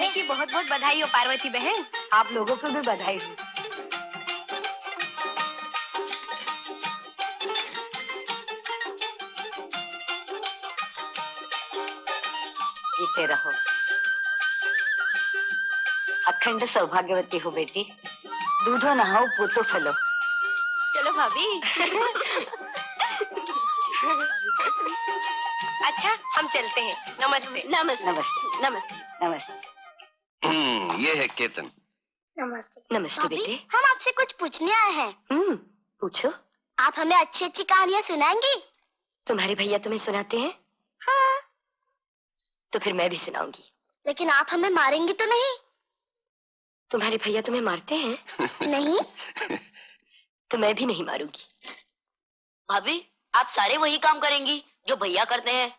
शादी की बहुत बहुत बधाई हो पार्वती बहन। आप लोगों को भी बधाई हो। जीते रहो, अखंड सौभाग्यवती हो बेटी। दूधो नहाओ पूतो फलो। चलो भाभी। अच्छा हम चलते हैं। नमस्ते। नमस्ते नमस्ते नमस्ते नमस्ते। ये है केतन। नमस्ते। नमस्ते बेटे। हम आपसे कुछ पूछने आए हैं। पूछो। आप हमें अच्छी अच्छी कहानियाँ सुनाएंगी? तुम्हारे भैया तुम्हें सुनाते हैं? हाँ। तो फिर मैं भी सुनाऊंगी। लेकिन आप हमें मारेंगी तो नहीं? तुम्हारे भैया तुम्हें मारते हैं? नहीं। तो मैं भी नहीं मारूंगी। भाभी आप सारे वही काम करेंगी जो भैया करते हैं,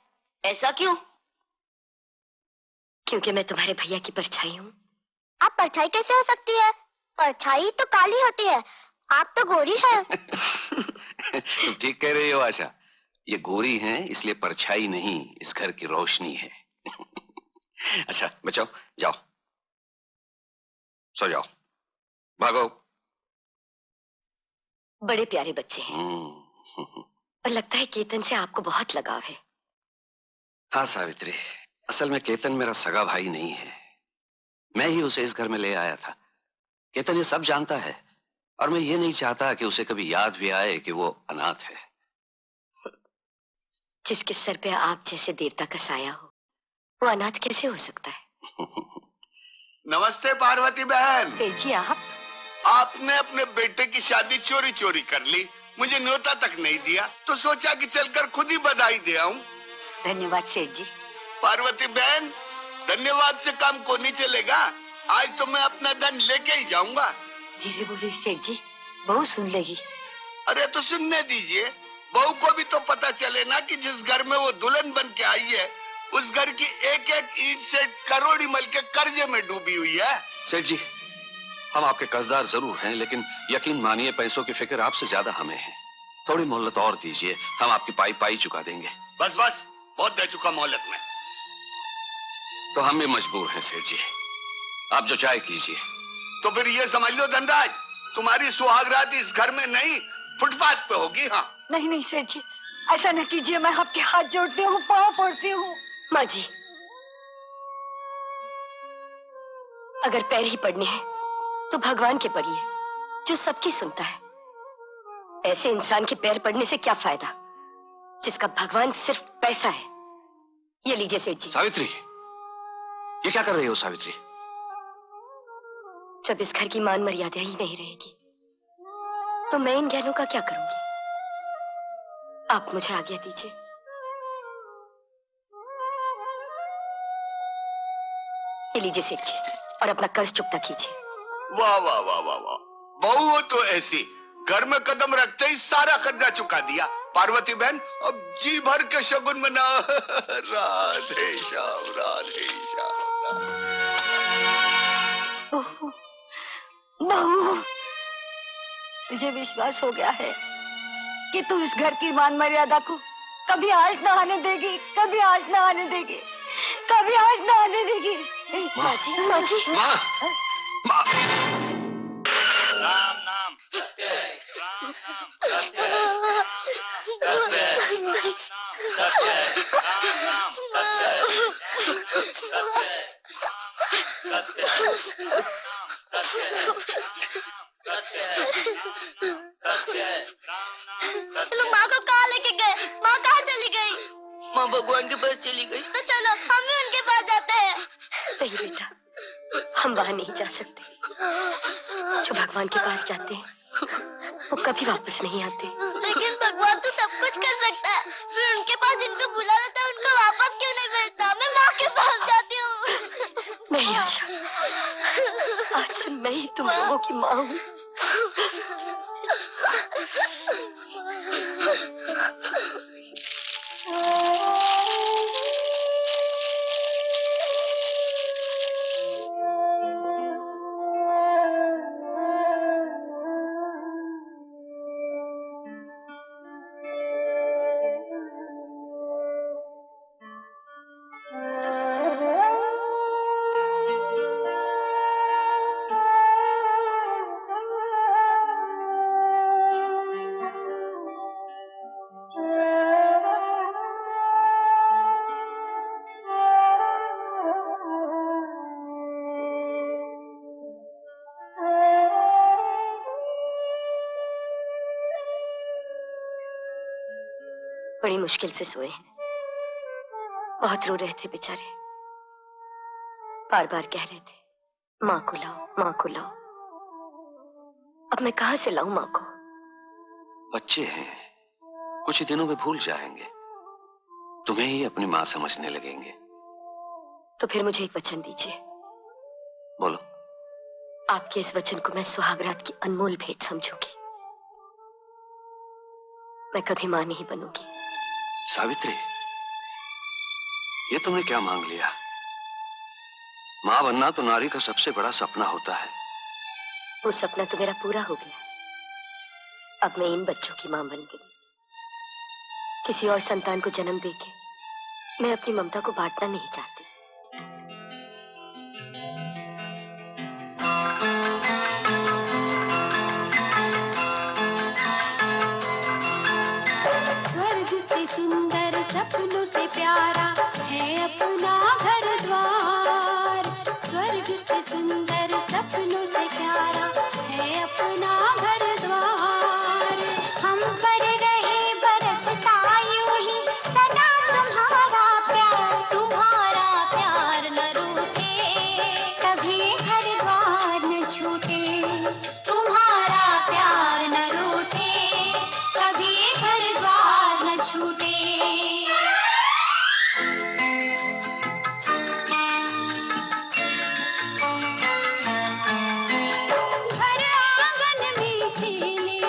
ऐसा क्यों? क्योंकि मैं तुम्हारे भैया की परछाई हूँ। आप परछाई कैसे हो सकती है? परछाई तो काली होती है, आप तो गोरी है। तुम ठीक कह रही हो आशा। ये गोरी है इसलिए परछाई नहीं, इस घर की रोशनी है। अच्छा बचाओ, जाओ सो जाओ, भागो। बड़े प्यारे बच्चे हैं। और लगता है केतन से आपको बहुत लगाव है। हाँ सावित्री, असल में केतन मेरा सगा भाई नहीं है, मैं ही उसे इस घर में ले आया था। केतन ये सब जानता है और मैं ये नहीं चाहता कि उसे कभी याद भी आए कि वो अनाथ है। जिसके सर पे आप जैसे देवता का साया हो, वो अनाथ कैसे हो सकता है? नमस्ते पार्वती बहन। जी आप? आपने अपने बेटे की शादी चोरी चोरी कर ली, मुझे न्योता तक नहीं दिया, तो सोचा कि चलकर खुद ही बधाई दे आऊं। धन्यवाद सेठ जी। पार्वती बहन, धन्यवाद से काम को नहीं चलेगा। आज तो मैं अपना धन लेके ही जाऊंगा। धीरे बोलिए सेठ जी, बहू सुन लेगी। अरे तो सुनने दीजिए, बहू को भी तो पता चले ना कि जिस घर में वो दुल्हन बन के आई है, उस घर की एक एक ईंट से करोड़ी मल के कर्जे में डूबी हुई है। सेठ जी, हम आपके कर्जदार जरूर हैं, लेकिन यकीन मानिए पैसों की फिक्र आपसे ज्यादा हमें है। थोड़ी मोहलत और दीजिए, हम आपकी पाई पाई चुका देंगे। बस बस, बहुत दे चुका मोहलत में। तो हम भी मजबूर हैं सेठ जी, आप जो चाहे कीजिए। तो फिर ये समझ लो धनराज, तुम्हारी सुहागरात इस घर में नहीं, फुटपाथ पे होगी। हाँ नहीं नहीं सेठ जी, ऐसा न कीजिए, मैं आपके हाथ जोड़ती हूँ, पाँव पड़ती हूँ। माँ जी, अगर पैर ही पड़ने हैं तो भगवान के पड़िए, जो सबकी सुनता है। ऐसे इंसान के पैर पड़ने से क्या फायदा, जिसका भगवान सिर्फ पैसा है। ये लीजिए सेठ जी। सावित्री, ये क्या कर रही हो सावित्री? जब इस घर की मान मर्यादा ही नहीं रहेगी, तो मैं इन गहनों का क्या करूंगी? आप मुझे आज्ञा दीजिए। ये लीजिए सेठ जी, और अपना कर्ज चुकता कीजिए। वाह वाह वाह वाह वाह, बहू हो तो ऐसी, घर में कदम रखते ही सारा कर्जा चुका दिया। पार्वती बहन, अब जी भर के शगुन मना। राधे श्याम, राधे श्याम। बहू, मुझे विश्वास हो गया है कि तू इस घर की मान मर्यादा को कभी आज न आने देगी, कभी आज न आने देगी, कभी आज न आने देगी। माँ जी, माँ जी। माँ, माँ। राम नाम सत्य है, राम नाम सत्य है, राम नाम सत्य है, राम नाम सत्य है, सत्य है, सत्य है, सत्य है, सत्य है, राम नाम सत्य है। माँ को कहाँ लेके गए? माँ कहाँ चली गई? माँ भगवान के पास चली गई। तो चलो हम भी उनके पास जाते हैं। नहीं बेटा, हम वहां नहीं जा सकते। जो भगवान के पास जाते हैं वो कभी वापस नहीं आते। लेकिन भगवान तो सब कुछ कर सकता है, फिर उनके पास जिनको बुला लेता है उनको वापस क्यों नहीं भेजता? मैं माँ के पास जाती हूँ। नहीं आशा, आज से मैं ही तुम लोगों की माँ हूँ। बड़ी मुश्किल से सोए हैं। बहुत रो रहे थे बेचारे। बार बार कह रहे थे माँ को लाओ, माँ को लाओ। अब मैं कहां से लाऊं माँ को? बच्चे हैं, कुछ ही दिनों में भूल जाएंगे, तुम्हें ही अपनी माँ समझने लगेंगे। तो फिर मुझे एक वचन दीजिए। बोलो। आपके इस वचन को मैं सुहागरात की अनमोल भेंट समझूंगी। मैं कभी मां नहीं बनूंगी। सावित्री, ये तुमने क्या मांग लिया? मां बनना तो नारी का सबसे बड़ा सपना होता है। वो सपना तो मेरा पूरा हो गया। अब मैं इन बच्चों की मां बन गई। किसी और संतान को जन्म देके मैं अपनी ममता को बांटना नहीं चाहती। स्वर्ग से सुंदर, सपनों से प्यारा है अपना घर द्वार। स्वर्ग से सुंदर, सपनों से प्यारा है अपना घर द्वार। हम पर रहे बरसता यूं ही सदा तुम्हारा प्यार न रूठे, कभी घर द्वार न छूटे। तुम्हारा प्यार न रूठे, कभी घर द्वार न छूटे। घर आंगन में खेले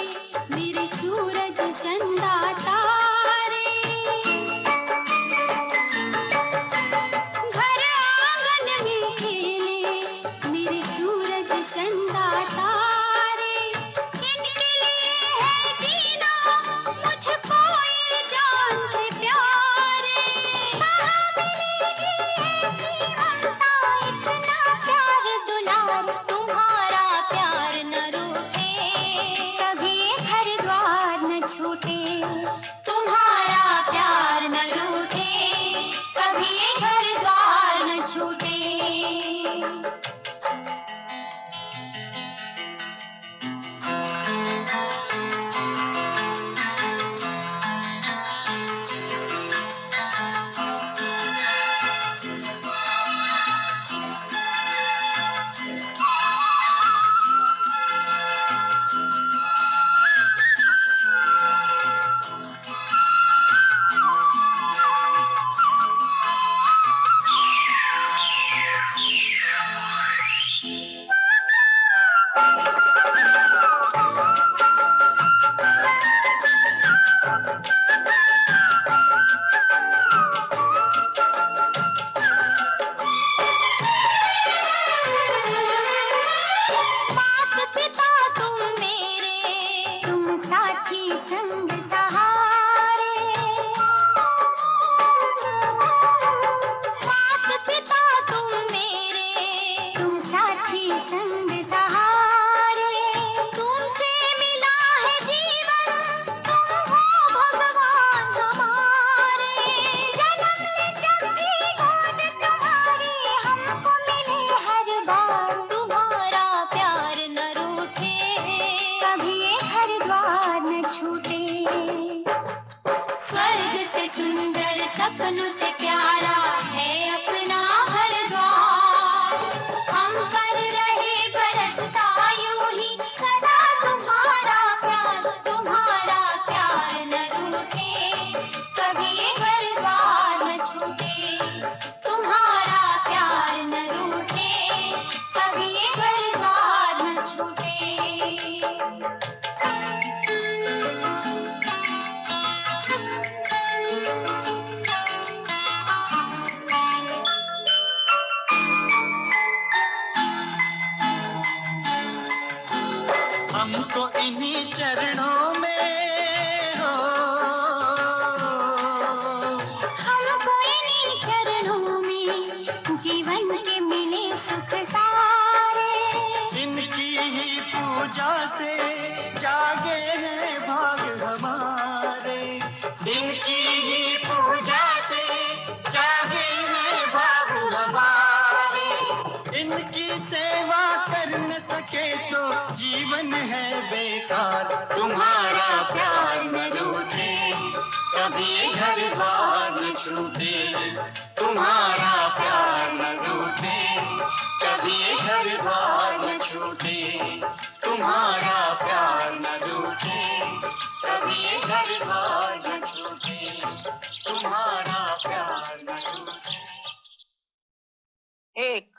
मेरे सूरज चंदा तारे। घर आंगन में खेले मेरे सूरज चंदा तारे। इनके लिए है जीना मुझको ये जान से प्यारे। कहाँ मिलेगी ऐसी ममता, इतना प्यार दुलार। तुम्हारा प्यार न रूठे, कभी घर द्वार न छूटे। तुम्हारा प्यार न रूठे, कभी घर द्वार न छूटे। मात पिता तुम मेरे, तुम साथी संग सहारे। मात पिता तुम मेरे, तुम साथी संग सहारे। तुमसे मिला है जीवन, तुम हो भगवान हमारे। जन्म ले जब भी गोद तुम्हारी, हमको मिले हर बार। तुम्हारा प्यार न रूठे, कभी घर द्वार न छूटे। स्वर्ग से सुंदर, सपनों से प्यारा है अपना घर द्वार। हम पर रहे बरसता यूं ही सदा तुम्हारा प्यार। तुम्हारा प्यार न रूठे, कभी घर द्वार न छूटे। तुम्हारा प्यार न रूठे, कभी घर द्वार न छूटे। हमको इन्हीं चरणों में हो, हमको इन्हीं चरणों में जीवन के मिले सुख सारे। इनकी ही पूजा से जागे हैं भाग हमारे। इनकी ही पूजा से जागे हैं भाग हमारे। छूटे, तुम्हारा प्यार न रूठे, कभी घर द्वार न छूटे, तुम्हारा प्यार न रूठे, कभी घर द्वार न छूटे, तुम्हारा प्यार न रूठे। 1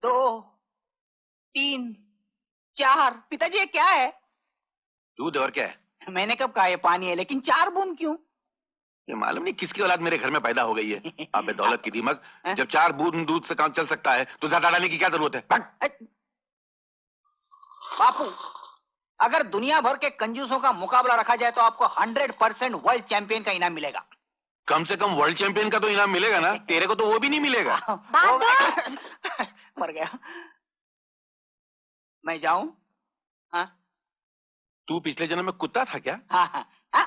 2 3 4। पिताजी ये क्या है? दूध और क्या है? मैंने कब कहा ये पानी है, लेकिन 4 बूंद क्यों? ये मालूम नहीं किसकी औलाद मेरे घर में पैदा हो गई है। अबे दौलत की दीमक, जब 4 बूंद दूध से काम चल सकता है तो ज्यादा डालने की क्या जरूरत है? भाग। बापू, अगर दुनिया भर के कंजूसों का मुकाबला रखा जाए तो आपको 100% वर्ल्ड चैंपियन का इनाम मिलेगा। कम से कम वर्ल्ड चैंपियन का तो इनाम मिलेगा ना, तेरे को तो वो भी नहीं मिलेगा। मर गया। मैं जाऊं? हाँ? तू पिछले जन्म में कुत्ता था क्या? हाँ हाँ हाँ?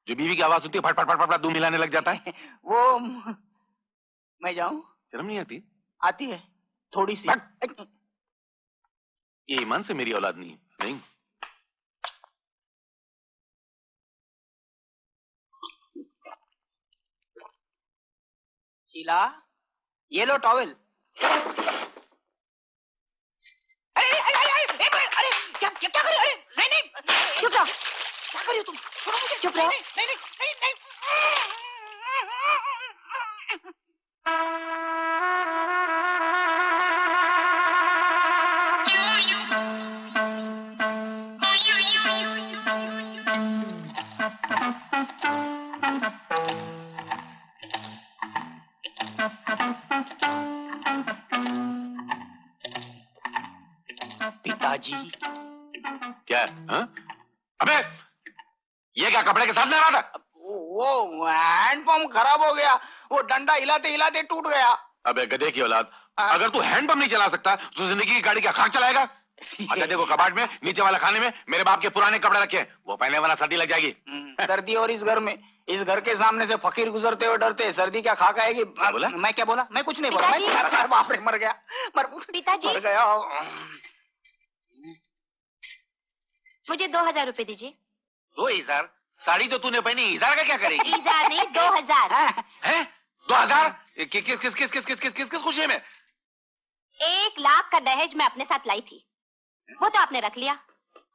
जो बीवी की आवाज सुनती है फट फट फट फट दूध मिलाने लग जाता है। वो मैं जाऊं? शर्म नहीं आती? आती है थोड़ी सी। ये ईमान से मेरी औलाद नहीं। नहीं शीला, ये लो टॉवेल। अरे क्या क्या कर रहे हो? अरे नहीं नहीं, चुप रहो। क्या कर रही हो तुम? चुप रहो। नहीं नहीं नहीं नहीं। पिताजी क्या? हाँ? अबे ये क्या कपड़े के साथ में आ रहा था? वो हैंडपंप खराब हो गया, वो डंडा हिलाते हिलाते टूट गया। अबे गधे की औलाद, अगर तू हैंडपंप नहीं चला सकता तो जिंदगी की गाड़ी क्या खाक चलाएगा? अच्छा देखो, कबाड़ में नीचे वाला खाने में मेरे बाप के पुराने कपड़े रखे हैं, वो पहने वरना सर्दी लग जाएगी। सर्दी और इस घर में, इस घर के सामने से फकीर गुजरते हुए डरते, सर्दी क्या खाक आएगी? बोला? मैं क्या बोला? मैं कुछ नहीं बोला। बाप रे, मर गया। पिताजी मर गया। मुझे 2000 रुपए दीजिए। 2000? साड़ी तो तूने पहनी, 1000 का क्या करेगी? 1000 नहीं, 2000 है? 2000? किस खुशी में? 1 लाख का दहेज मैं अपने साथ लाई थी, वो तो आपने रख लिया।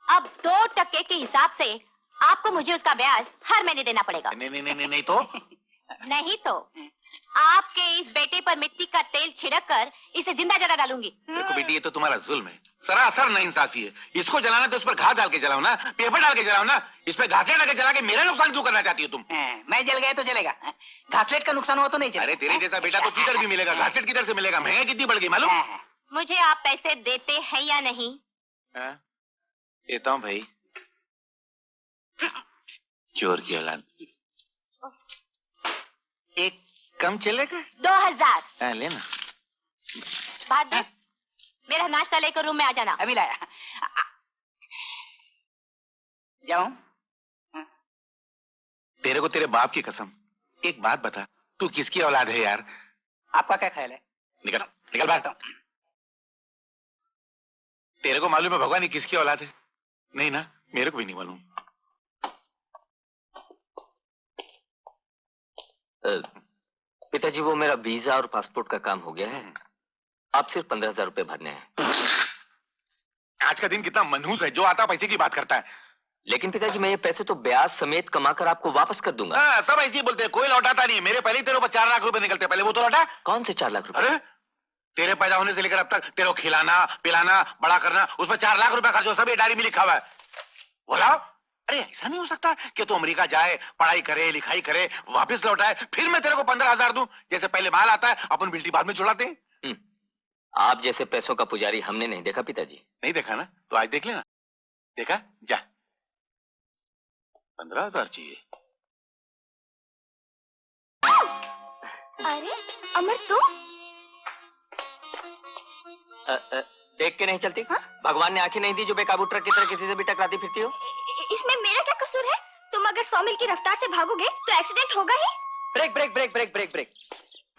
अब 2% के हिसाब से आपको मुझे उसका ब्याज हर महीने देना पड़ेगा। नहीं तो? नहीं तो आपके इस बेटे पर मिट्टी का तेल छिड़क कर इसे जिंदा जला डालूंगी। देखो बेटी, ये तो तुम्हारा जुल्म है, सरासर नाइंसाफी है। इसको जलाना तो उस पर घास डाल के जलाओ ना, पेपर डाल के जलाओ ना। इस पे घासलेट लगा जला के मेरा नुकसान क्यों करना चाहती हो तुम? मैं जल गया तो जलेगा, घासलेट का नुकसान हुआ तो नहीं चलेगा। अरे तेरे जैसा बेटा तो किधर भी मिलेगा, घासलेट किधर से मिलेगा? महंगाई कितनी बढ़ गई मालूम? मुझे आप पैसे देते हैं या नहीं? देता हूँ भाई। चोर की औलाद। एक कम चलेगा? 2000 लेना। भाग्य, मेरा नाश्ता लेकर रूम में आ जाना। अभी लाया। जाऊं? तेरे को तेरे बाप की कसम, एक बात बता, तू किसकी औलाद है यार? आपका क्या ख्याल है? निकल निकल बाहर। तेरे को मालूम है भगवान ये किसकी औलाद है? नहीं ना, मेरे को भी नहीं मालूम। पिताजी, वो मेरा वीजा और पासपोर्ट का काम हो गया है, आप सिर्फ 15,000 रुपए भरने हैं। आज का दिन कितना मनहूस है, जो आता पैसे की बात करता है। लेकिन पिताजी, मैं ये पैसे तो ब्याज समेत कमाकर आपको वापस कर दूंगा। हाँ, सब ऐसे ही बोलते हैं, कोई लौटाता नहीं। मेरे पहले तेरे ऊपर 4 लाख रुपए निकलते, पहले वो तो लौटा। कौन से 4 लाख रुपए? अरे तेरे पैदा होने से लेकर अब तक तेरे को खिलाना पिलाना बड़ा करना, उस पर 4 लाख रुपए खर्च हो, सब ये डायरी में लिखा हुआ है। बोला अरे ऐसा नहीं हो सकता कि तू अमेरिका जाए, पढ़ाई करे लिखाई करे, वापस लौटाए, फिर मैं तेरे को 15,000 दूं? जैसे पहले माल आता है अपन बिल्टी बाद में छुड़ाते हैं। आप जैसे पैसों का पुजारी हमने नहीं देखा पिताजी। नहीं देखा ना, तो आज देख लेना। देखा? जा 15,000 चाहिए। अरे अमर, तू देख के नहीं चलती? भगवान ने आंखें नहीं दी जो बेकाबू ट्रक की तरह किसी से भी टकराती फिरती हो? इसमें मेरा क्या कसूर है? तुम अगर 100 मील की रफ्तार से भागोगे तो एक्सीडेंट होगा ही। Brake brake brake brake brake brake.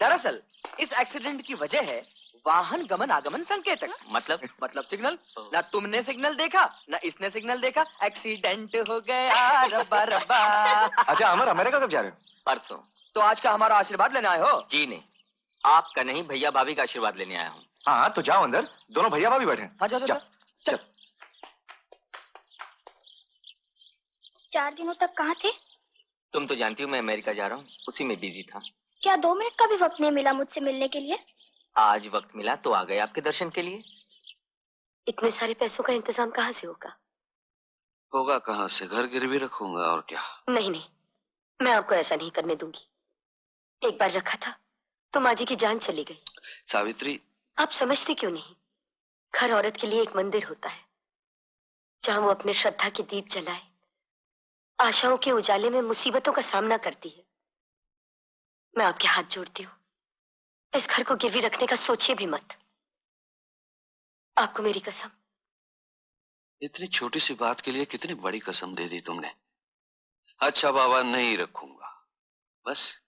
दरअसल इस एक्सीडेंट की वजह है वाहन गमन आगमन संकेतक। मतलब सिग्नल। ना तुमने सिग्नल देखा ना इसने सिग्नल देखा, एक्सीडेंट हो गया। रब्बा रब्बा। अच्छा अमर, अमेरिका कब जा रहे हो? परसों। तो आज का हमारा आशीर्वाद लेने आए हो? जी नहीं, आपका नहीं, भैया भाभी का आशीर्वाद लेने आया हूँ। हाँ तो जाओ अंदर, दोनों भैया भाभी बैठे। हाँ चल चल चल। 4 दिनों तक कहाँ थे? तुम तो जानती हो मैं अमेरिका जा रहा हूँ, उसी में बिजी था। क्या 2 मिनट का भी वक्त नहीं मिला मुझसे मिलने के लिए? आज वक्त मिला तो आ गए आपके दर्शन के लिए। इतने सारे पैसों का इंतजाम कहाँ से होगा? होगा कहाँ से, घर गिरवी रखूंगा और क्या। नहीं नहीं, मैं आपको ऐसा नहीं करने दूंगी। एक बार रखा था तो माँ जी की जान चली गई। सावित्री, आप समझते क्यों नहीं? हर औरत के लिए एक मंदिर होता है जहां वो अपने श्रद्धा के दीप जलाए, आशाओं के उजाले में मुसीबतों का सामना करती है। मैं आपके हाथ जोड़ती हूँ, इस घर को गिरवी रखने का सोचिए भी मत। आपको मेरी कसम। इतनी छोटी सी बात के लिए कितनी बड़ी कसम दे दी तुमने। अच्छा बाबा, नहीं रखूंगा बस।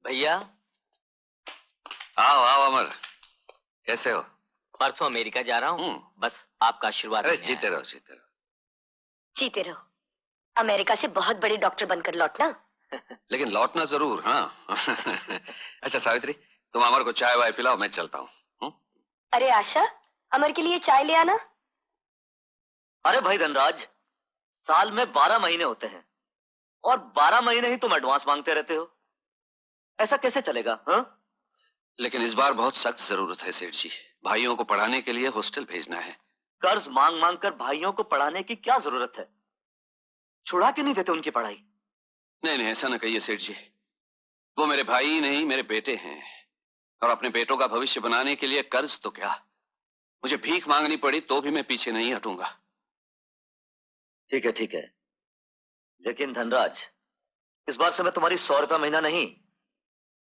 भैया। आओ आओ अमर, कैसे हो? परसों अमेरिका जा रहा हूँ, बस आपका आशीर्वाद। अरे जीते रहो जीते रहो। जीते रहो। अमेरिका से बहुत बड़े डॉक्टर बनकर लौटना। लेकिन लौटना जरूर। हाँ अच्छा सावित्री, तुम अमर को चाय वाय पिलाओ, मैं चलता हूँ। अरे आशा, अमर के लिए चाय ले आना। अरे भाई धनराज, साल में 12 महीने होते हैं और 12 महीने ही तुम एडवांस मांगते रहते हो, ऐसा कैसे चलेगा? हाँ? लेकिन इस बार बहुत सख्त जरूरत है सेठ जी, भाइयों को पढ़ाने के लिए हॉस्टल भेजना है। कर्ज मांग मांग कर भाइयों को पढ़ाने की क्या जरूरत है? छुड़ा के नहीं देते उनकी पढ़ाई? नहीं नहीं, ऐसा ना कहिए सेठ जी, वो मेरे भाई ही नहीं मेरे बेटे हैं, और अपने बेटों का भविष्य बनाने के लिए कर्ज तो क्या, मुझे भीख मांगनी पड़ी तो भी मैं पीछे नहीं हटूंगा। ठीक है, लेकिन धनराज, इस बार से मैं तुम्हारी 100 रुपया महीना नहीं,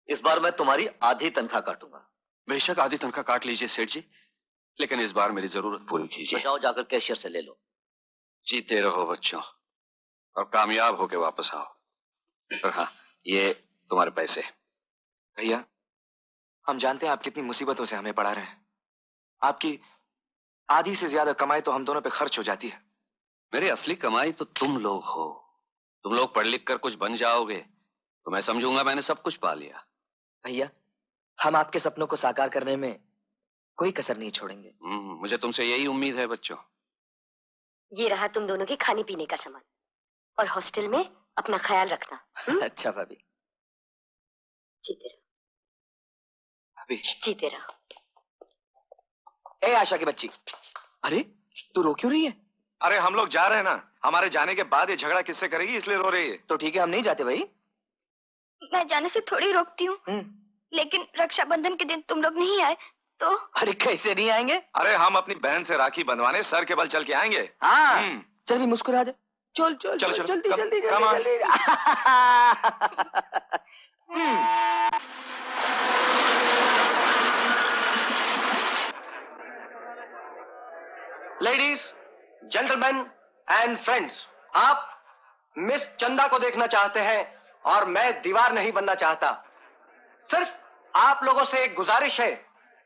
इस बार मैं तुम्हारी आधी तनख्वाह काटूंगा। बेशक आधी तनख्वाह काट लीजिए सेठ जी, लेकिन इस बार मेरी जरूरत पूरी कीजिए। जाओ जाकर कैशियर से ले लो। जीते रहो बच्चों, और कामयाब होके वापस आओ। और हाँ, ये तुम्हारे पैसे। भैया, हम जानते हैं आप कितनी मुसीबतों से हमें पढ़ा रहे हैं। आपकी आधी से ज्यादा कमाई तो हम दोनों पे खर्च हो जाती है। मेरी असली कमाई तो तुम लोग हो। तुम लोग पढ़ लिख कर कुछ बन जाओगे तो मैं समझूंगा मैंने सब कुछ पा लिया। भैया, हम आपके सपनों को साकार करने में कोई कसर नहीं छोड़ेंगे। मुझे तुमसे यही उम्मीद है बच्चों। ये रहा तुम दोनों के खाने पीने का सामान, और हॉस्टल में अपना ख्याल रखना। अच्छा भाभी। जीते रहो भाभी, जीते रहो। ए आशा की बच्ची, अरे तू रो क्यों रही है? अरे हम लोग जा रहे हैं ना, हमारे जाने के बाद ये झगड़ा किससे करेगी, इसलिए रो रही है। तो ठीक है, हम नहीं जाते भाई। मैं जाने से थोड़ी रोकती हूँ, लेकिन रक्षाबंधन के दिन तुम लोग नहीं आए तो? अरे कैसे नहीं आएंगे? अरे हम अपनी बहन से राखी बंधवाने सर के बल चल के आएंगे। हाँ चल भी मुस्कुरा दे। चल चल चल जल्दी जल्दी जल्दी। लेडीज, जेंटलमैन एंड फ्रेंड्स, आप मिस चंदा को देखना चाहते हैं और मैं दीवार नहीं बनना चाहता। सिर्फ आप लोगों से एक गुजारिश है,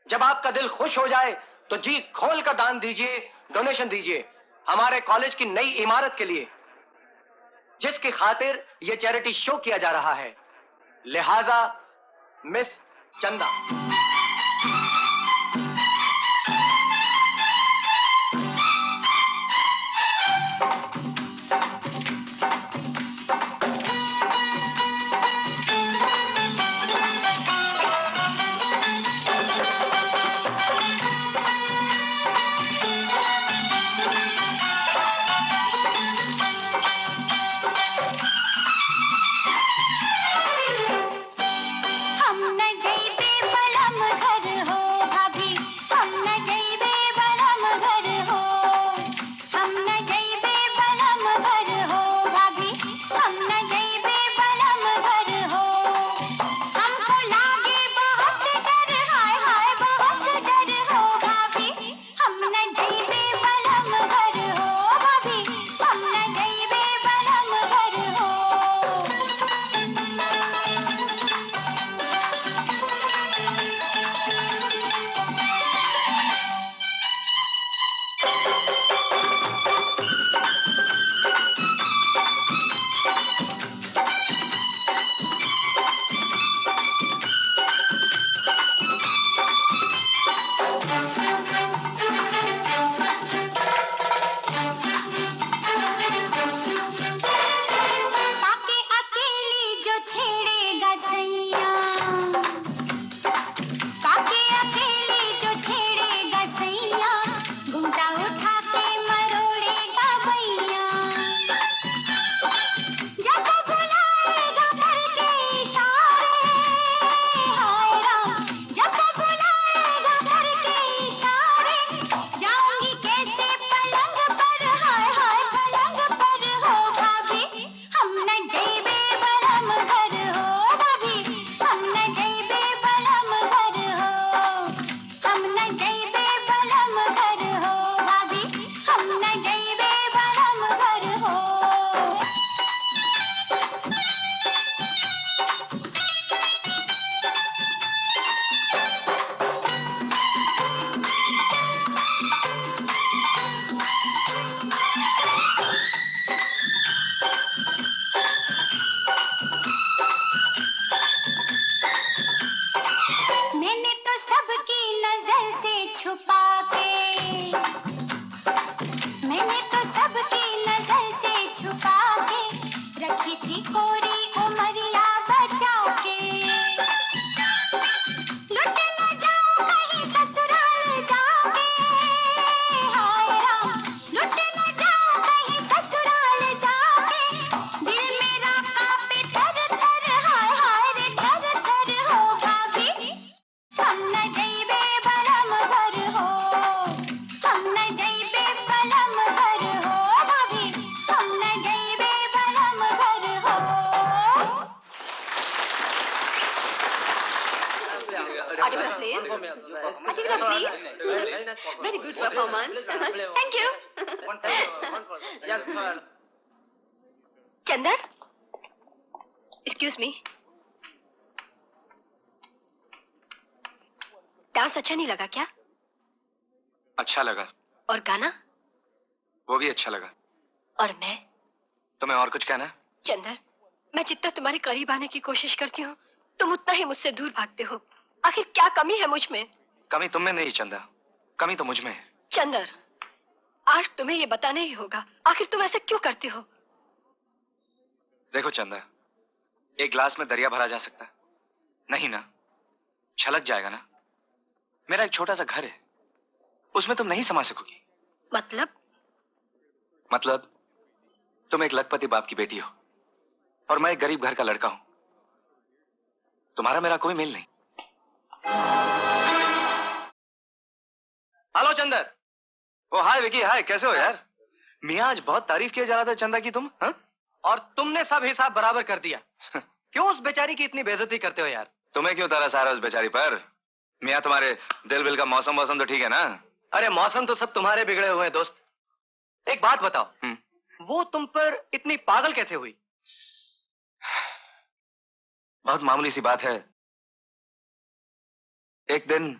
जब आपका दिल खुश हो जाए तो जी खोल कर दान दीजिए, डोनेशन दीजिए हमारे कॉलेज की नई इमारत के लिए, जिसकी खातिर यह चैरिटी शो किया जा रहा है। लिहाजा मिस चंदा। हम न जइबे बलम न जइबे बलम घर हो भाभी, हम न जइबे बलम घर हो। मैंने तो सबकी नजर से छुपा के, मैंने तो सबकी नजर से छुपा के रखी थी कोरी उमरिया बचा के। लुट न जाऊं कहीं ससुराल जाके, हाय राम, लुट न जाऊं कहीं ससुराल जाके। दिल मेरा कांपे थर थर, हाय हाय रे थर थर हो भाभी, हम न जइबे बलम घर हो, हम न जइबे बलम घर हो भाभी, हम न जइबे बलम घर हो। Autograph, please. Autograph, please. Very good performance. Thank you. Chander, excuse me. Dance अच्छा नहीं लगा क्या? अच्छा लगा। और गाना? वो भी अच्छा लगा। और मैं? तुम्हें और कुछ कहना है? चंदर, मैं जितना तुम्हारे करीब आने की कोशिश करती हूँ, तुम उतना ही मुझसे दूर भागते हो। आखिर क्या कमी है मुझ में? कमी तुम में नहीं चंदा, कमी तो मुझ में है। चंदर, आज तुम्हें ये बताना ही होगा, आखिर तुम ऐसे क्यों करते हो? देखो चंदा, एक गिलास में दरिया भरा जा सकता है? नहीं ना, छलक जाएगा ना। मेरा एक छोटा सा घर है, उसमें तुम नहीं समा सकोगी। मतलब तुम एक लखपति बाप की बेटी हो और मैं एक गरीब घर का लड़का हूं। तुम्हारा मेरा कोई मेल नहीं। हेलो चंदर। ओ हाय विकी, हाय, कैसे हो यार? मियां आज बहुत तारीफ किया जा रहा था चंदा की तुम। हा? और तुमने सब हिसाब बराबर कर दिया। क्यों उस बेचारी की इतनी बेइज्जती करते हो यार? तुम्हें क्यों तरस आ रहा है उस बेचारी पर? मियां तुम्हारे दिल बिल का मौसम तो ठीक है ना? अरे मौसम तो सब तुम्हारे बिगड़े हुए हैं दोस्त। एक बात बताओ, वो तुम पर इतनी पागल कैसे हुई? बहुत मामूली सी बात है। एक दिन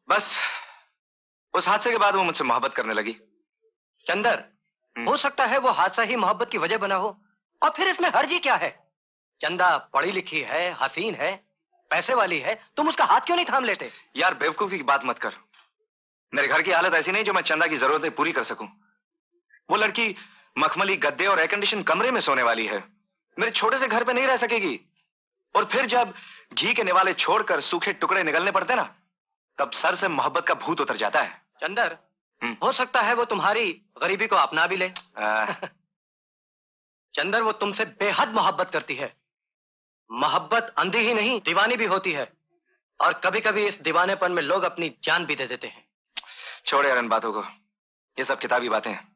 बस उस हादसे के बाद वो मुझसे मोहब्बत करने लगी। चंदर, हो सकता है वो हादसा ही मोहब्बत की वजह बना हो, और फिर इसमें हर्जी क्या है? चंदा पढ़ी लिखी है, हसीन है, पैसे वाली है, तुम उसका हाथ क्यों नहीं थाम लेते? यार बेवकूफी की बात मत कर। मेरे घर की हालत ऐसी नहीं जो मैं चंदा की जरूरतें पूरी कर सकूं। वो लड़की मखमली गद्दे और एयर कंडीशन कमरे में सोने वाली है, मेरे छोटे से घर पे नहीं रह सकेगी। और फिर जब घी के निवाले छोड़कर सूखे टुकड़े निगलने पड़ते ना, तब सर से मोहब्बत का भूत उतर जाता है। चंदर, हो सकता है वो तुम्हारी गरीबी को अपना भी ले। चंदर, वो तुमसे बेहद मोहब्बत करती है। मोहब्बत अंधी ही नहीं दीवानी भी होती है, और कभी कभी इस दीवानेपन में लोग अपनी जान भी दे देते हैं। छोड़ यार इन बातों को, ये सब किताबी बातें हैं।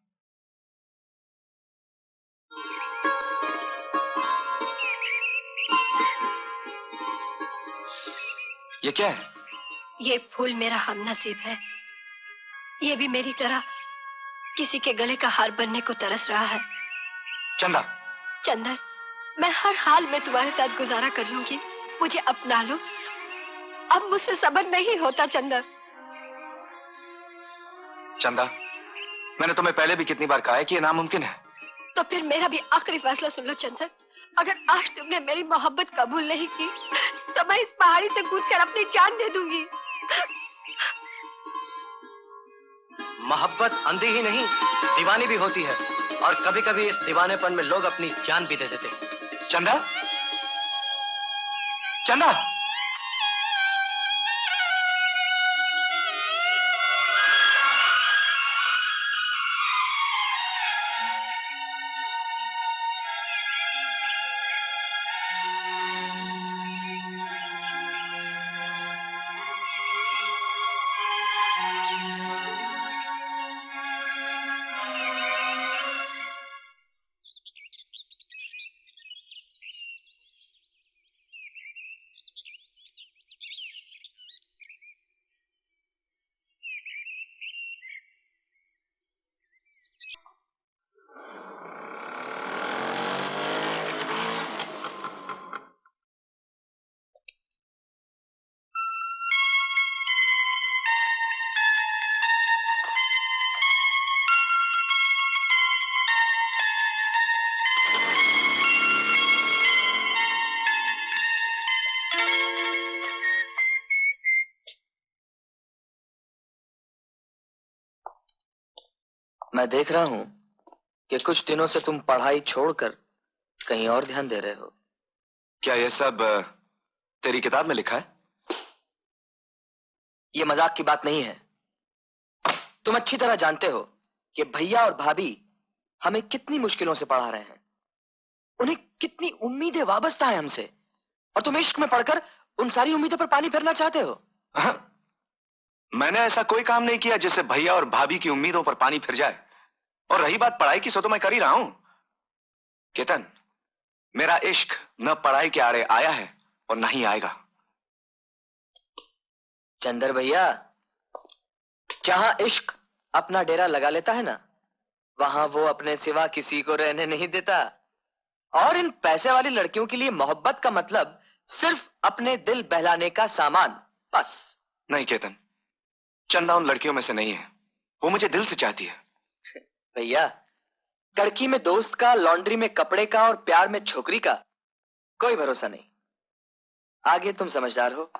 ये क्या है? ये फूल मेरा हमनसीब है। ये भी मेरी तरह किसी के गले का हार बनने को तरस रहा है। चंदा। चंदर, मैं हर हाल में तुम्हारे साथ गुजारा कर लूंगी। मुझे अपना लो। अब मुझसे सब्र नहीं होता चंदर। चंदा, मैंने तुम्हें पहले भी कितनी बार कहा है कि ये नामुमकिन है। तो फिर मेरा भी आखिरी फैसला सुन लो चंदर। अगर आज तुमने मेरी मोहब्बत कबूल नहीं की तो मैं इस पहाड़ी से कूदकर अपनी जान दे दूंगी। मोहब्बत अंधी ही नहीं दीवानी भी होती है, और कभी कभी इस दीवानेपन में लोग अपनी जान भी दे देते हैं। चंदा, चंदा, मैं देख रहा हूं कि कुछ दिनों से तुम पढ़ाई छोड़कर कहीं और ध्यान दे रहे हो। क्या ये सब तेरी किताब में लिखा है? ये मजाक की बात नहीं है। तुम अच्छी तरह जानते हो कि भैया और भाभी हमें कितनी मुश्किलों से पढ़ा रहे हैं। उन्हें कितनी उम्मीदें वाबस्ता है हमसे, और तुम इश्क में पढ़कर उन सारी उम्मीदों पर पानी फेरना चाहते हो। मैंने ऐसा कोई काम नहीं किया जिससे भैया और भाभी की उम्मीदों पर पानी फिर जाए। और रही बात पढ़ाई की, सो तो मैं कर ही रहा हूं। केतन, मेरा इश्क न पढ़ाई के आड़े आया है और नहीं आएगा। चंदर भैया, जहां इश्क अपना डेरा लगा लेता है ना, वहां वो अपने सिवा किसी को रहने नहीं देता। और इन पैसे वाली लड़कियों के लिए मोहब्बत का मतलब सिर्फ अपने दिल बहलाने का सामान, बस। नहीं केतन, चंदा उन लड़कियों में से नहीं है। वो मुझे दिल से चाहती है। भैया, कड़की में दोस्त का, लॉन्ड्री में कपड़े का और प्यार में छोकरी का कोई भरोसा नहीं। आगे तुम समझदार हो।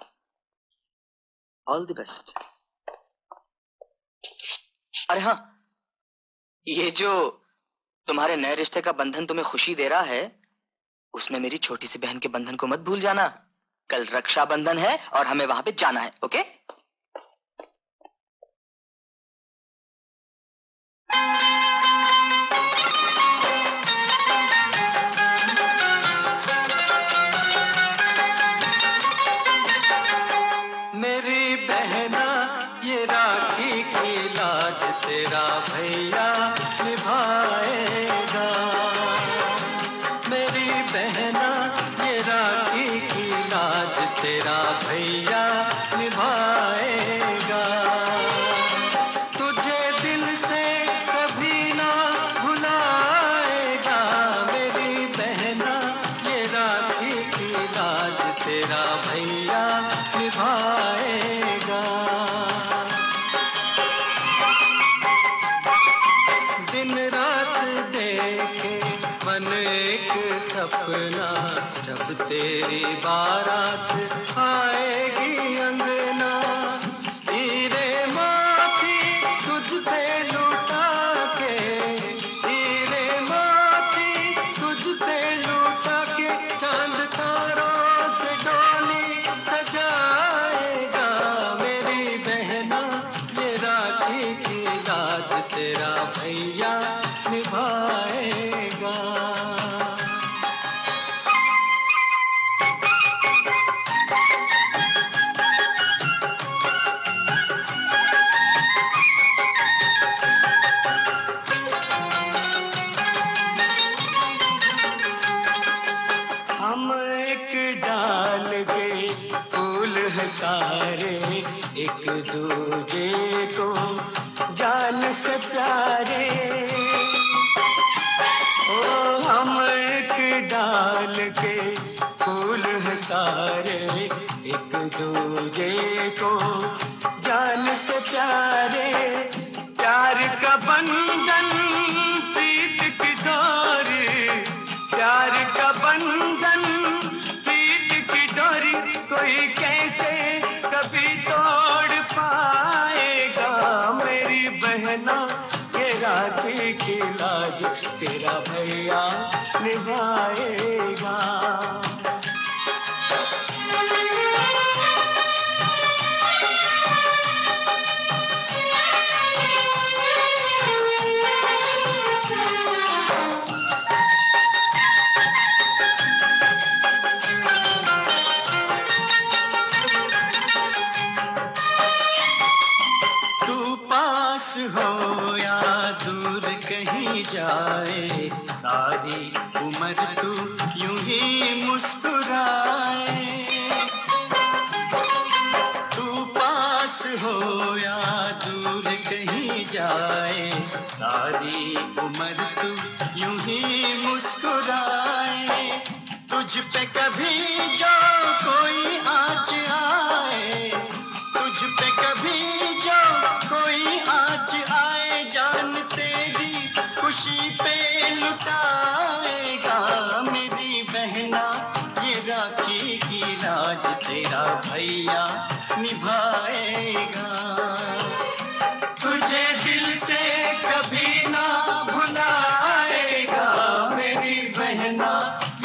All the best. अरे हाँ, ये जो तुम्हारे नए रिश्ते का बंधन तुम्हें खुशी दे रहा है, उसमें मेरी छोटी सी बहन के बंधन को मत भूल जाना। कल रक्षाबंधन है और हमें वहां पे जाना है। ओके? मेरी बहना, ये राखी की लाज तेरा भैया निभाएगा। मेरी बहना, ये राखी की लाज तेरा भैया निभाएगा। भैया निभाएगा। हम एक डाल के फूल हैं सारे, एक दूजे को जान से प्यारे। ओ हम एक डाल के फूल हैं सारे, एक दूजे को जान से प्यारे। प्यार का बंधन प्रीत की डोरी, प्यार का बंधन प्रीत की डोरी, कोई कैसे कभी तोड़ पाएगा। मेरी बहना ये राखी की लाज तेरा भैया निभाएगा। हो या दूर कहीं जाए, सारी उम्र तू यूं ही मुस्कुराए। तू पास हो या दूर कहीं जाए, सारी उम्र तू यूं ही मुस्कुराए। तुझ पे कभी जो कोई आँच आए, तुझ पे कभी जो कोई आँच आए, जान तेरी खुशी पे लुटाएगा। मेरी बहना ये राखी की लाज तेरा भैया निभाएगा। तुझे दिल से कभी ना भुलाएगा। मेरी बहना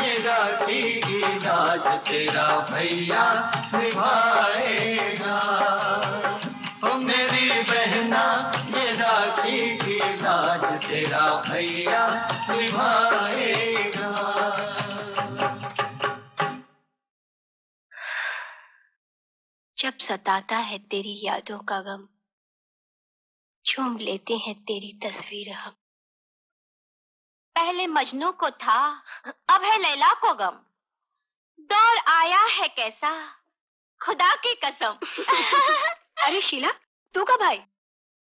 ये राखी की लाज तेरा भैया निभाएगा। ओ मेरी बहना ये राखी की लाज तेरा भैया निभाएगा। जब सताता है तेरी यादों का गम, झूम लेते हैं तेरी तस्वीर हम। पहले मजनू को था, अब है लैला को गम। दौर आया है कैसा, खुदा की कसम। अरे शीला, तू कब आई?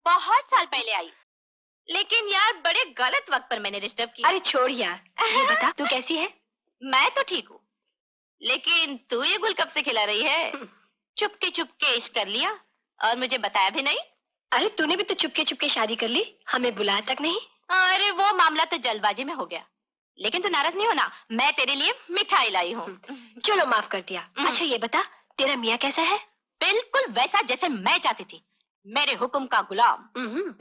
बहुत साल पहले आई, लेकिन यार बड़े गलत वक्त पर मैंने डिस्टर्ब किया। अरे छोड़ यार, ये बता तू कैसी है? मैं तो ठीक हूँ, लेकिन तू ये गुल कब से खिला रही है? चुपके चुपके इश्क कर लिया और मुझे बताया भी नहीं। अरे तूने भी तो चुपके चुपके शादी कर ली, हमें बुलाया तक नहीं। अरे वो मामला तो जल्दबाजी में हो गया, लेकिन तू नाराज नहीं होना, मैं तेरे लिए मिठाई लाई हूँ। चलो माफ कर दिया। अच्छा ये बता, तेरा मियाँ कैसा है? बिल्कुल वैसा जैसे मैं चाहती थी, मेरे हुक्म का गुलाम।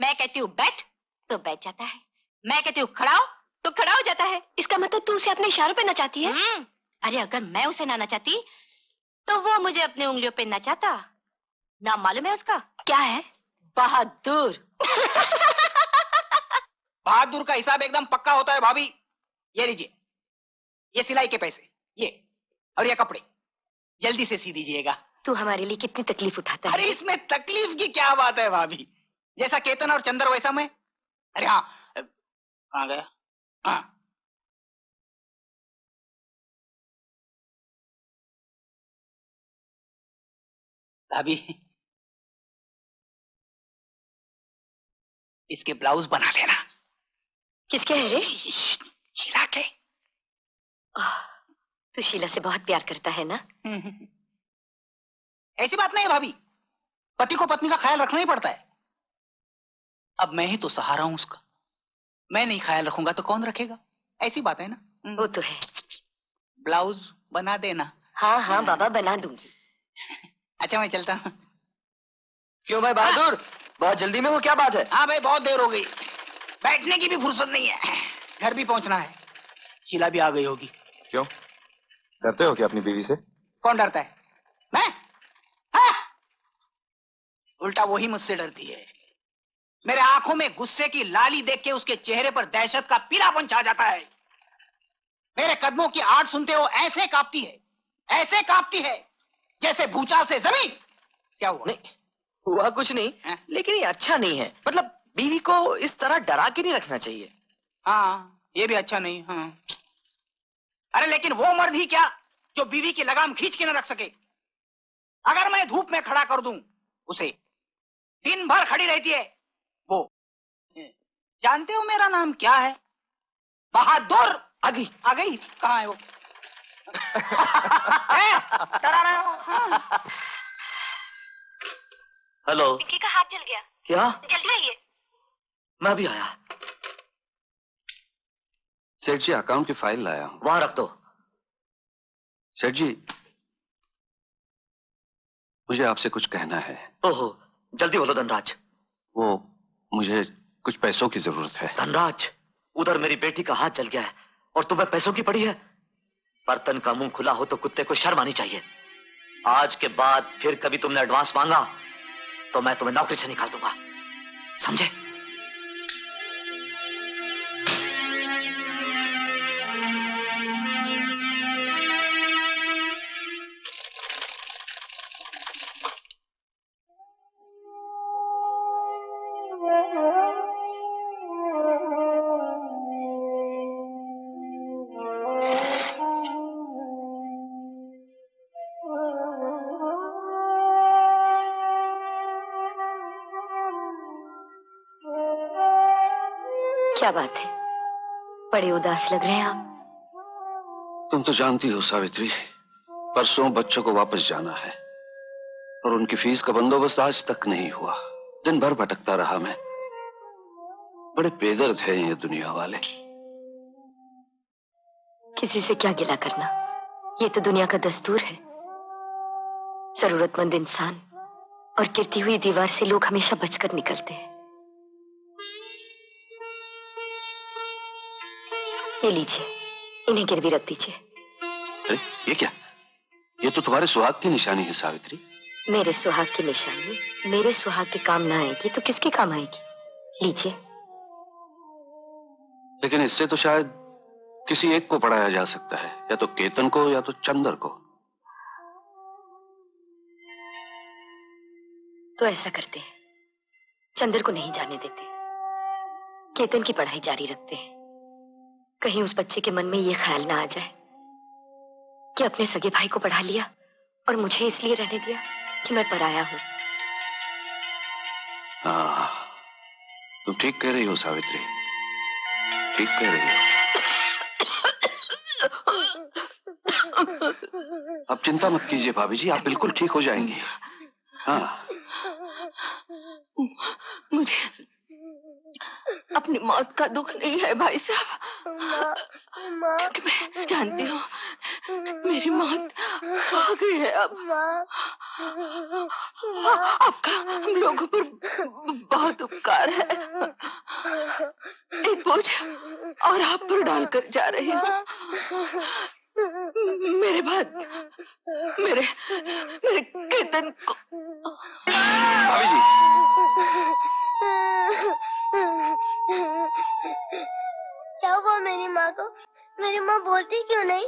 मैं कहती हूँ बैठ तो बैठ जाता है, मैं कहती हूँ खड़ा हो तो खड़ा हो जाता है। इसका मतलब तू उसे अपने इशारों पे नचाती है? अरे अगर मैं उसे ना नचाती तो वो मुझे अपनी उंगलियों पे नचाता। नाम मालूम है उसका? क्या है? बहादुर। बहादुर का हिसाब एकदम पक्का होता है भाभी। ये लीजिए, ये सिलाई के पैसे, ये और ये कपड़े जल्दी से सी दीजिएगा। तू हमारे लिए कितनी तकलीफ उठाता है। अरे इसमें तकलीफ की क्या बात है भाभी, जैसा केतन और चंदर वैसा मैं। अरे हाँ, कहाँ गया? हाँ, भाभी इसके ब्लाउज बना लेना। किसके है रे? शीला के। तू शीला से बहुत प्यार करता है ना? ऐसी बात नहीं है भाभी, पति को पत्नी का ख्याल रखना ही पड़ता है। अब मैं ही तो सहारा हूं उसका, मैं नहीं ख्याल रखूंगा तो कौन रखेगा? ऐसी बात है ना। वो तो है। ब्लाउज बना देना। हाँ हाँ बाबा, बना दूंगी। अच्छा मैं चलता हूँ। क्यों भाई बहादुर, बहुत जल्दी में हो, क्या बात है? हाँ भाई बहुत देर हो गई, बैठने की भी फुर्सत नहीं है, घर भी पहुंचना है। शीला भी आ गई होगी। क्यों, डरते हो क्या अपनी बीवी से? कौन डरता है? मैं? हाँ? उल्टा वही मुझसे डरती है। मेरे आंखों में गुस्से की लाली देख के उसके चेहरे पर दहशत का पीलापन छा जाता है। मेरे कदमों की आड़ सुनते हो ऐसे कांपती है जैसे भूचाल से जमीन। क्या हुआ? नहीं हुआ कुछ नहीं है? लेकिन ये अच्छा नहीं है। मतलब बीवी को इस तरह डरा के नहीं रखना चाहिए। हाँ ये भी अच्छा नहीं। हाँ अरे लेकिन वो मर्द ही क्या जो बीवी की लगाम खींच के न रख सके। अगर मैं धूप में खड़ा कर दूं उसे, दिन भर खड़ी रहती है वो। जानते हो मेरा नाम क्या है? बहादुर। आ गई कहाँ है वो? डरा रहे हो? हाँ। हेलो। पिंकी का हाथ जल गया। क्या? जल्दी आइए। मैं भी आया। सेठ जी अकाउंट की फाइल लाया हूं। वहां रख दो। सेठ जी मुझे आपसे कुछ कहना है। ओहो जल्दी बोलो धनराज। वो मुझे कुछ पैसों की जरूरत है। धनराज उधर मेरी बेटी का हाथ जल गया है और तुम्हें पैसों की पड़ी है। बर्तन का मुंह खुला हो तो कुत्ते को शर्म आनी चाहिए। आज के बाद फिर कभी तुमने एडवांस मांगा तो मैं तुम्हें नौकरी से निकाल दूंगा, समझे? क्या बात है, बड़े उदास लग रहे हैं आप। तुम तो जानती हो सावित्री, परसों बच्चों को वापस जाना है और उनकी फीस का बंदोबस्त आज तक नहीं हुआ। दिन भर भटकता रहा मैं। बड़े बेदर्द हैं ये दुनिया वाले। किसी से क्या गिला करना, ये तो दुनिया का दस्तूर है। जरूरतमंद इंसान और गिरती हुई दीवार से लोग हमेशा बचकर निकलते हैं। ये लीजिए, इन्हें गिरवी रख दीजिए। अरे ये क्या? ये तो तुम्हारे सुहाग की निशानी है सावित्री। मेरे सुहाग की निशानी मेरे सुहाग के काम ना आएगी तो किसके काम आएगी? लीजिए। लेकिन इससे तो शायद किसी एक को पढ़ाया जा सकता है, या तो केतन को या तो चंदर को। तो ऐसा करते हैं, चंदर को नहीं जाने देते, केतन की पढ़ाई जारी रखते हैं। कहीं उस बच्चे के मन में ये ख्याल ना आ जाए कि अपने सगे भाई को पढ़ा लिया और मुझे इसलिए रहने दिया कि मैं पराया हूं। हाँ, तुम ठीक कह रही हो सावित्री, ठीक कह रही हो। अब चिंता मत कीजिए भाभी जी, आप बिल्कुल ठीक हो जाएंगी। हाँ। मुझे अपनी मौत का दुख नहीं है भाई साहब, क्योंकि मैं जानती हूँ मेरी मौत आ गई है। अब आपका हम लोगों पर बहुत उपकार है। एक बोझ और आप पर डालकर जा रही हूँ। मेरे बाद मेरे केतन को। भाभी जी, क्या हुआ मेरी माँ को? मेरी माँ बोलती क्यों नहीं?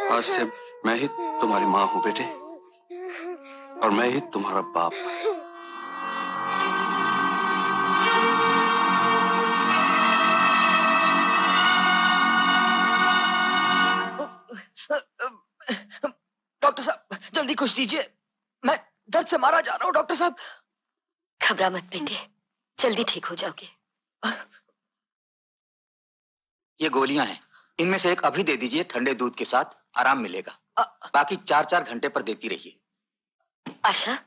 आज से मैं ही तुम्हारी माँ हूँ बेटे, और मैं ही तुम्हारा बाप। डॉक्टर साहब जल्दी कुछ दीजिए, मैं दर्द से मारा जा रहा हूँ। डॉक्टर साहब। घबरा मत बेटे, जल्दी ठीक हो जाओगे। ये गोलियां हैं, इनमें से एक अभी दे दीजिए, ठंडे दूध के साथ आराम मिलेगा। बाकी 4-4 घंटे पर देती रहिए। आशा।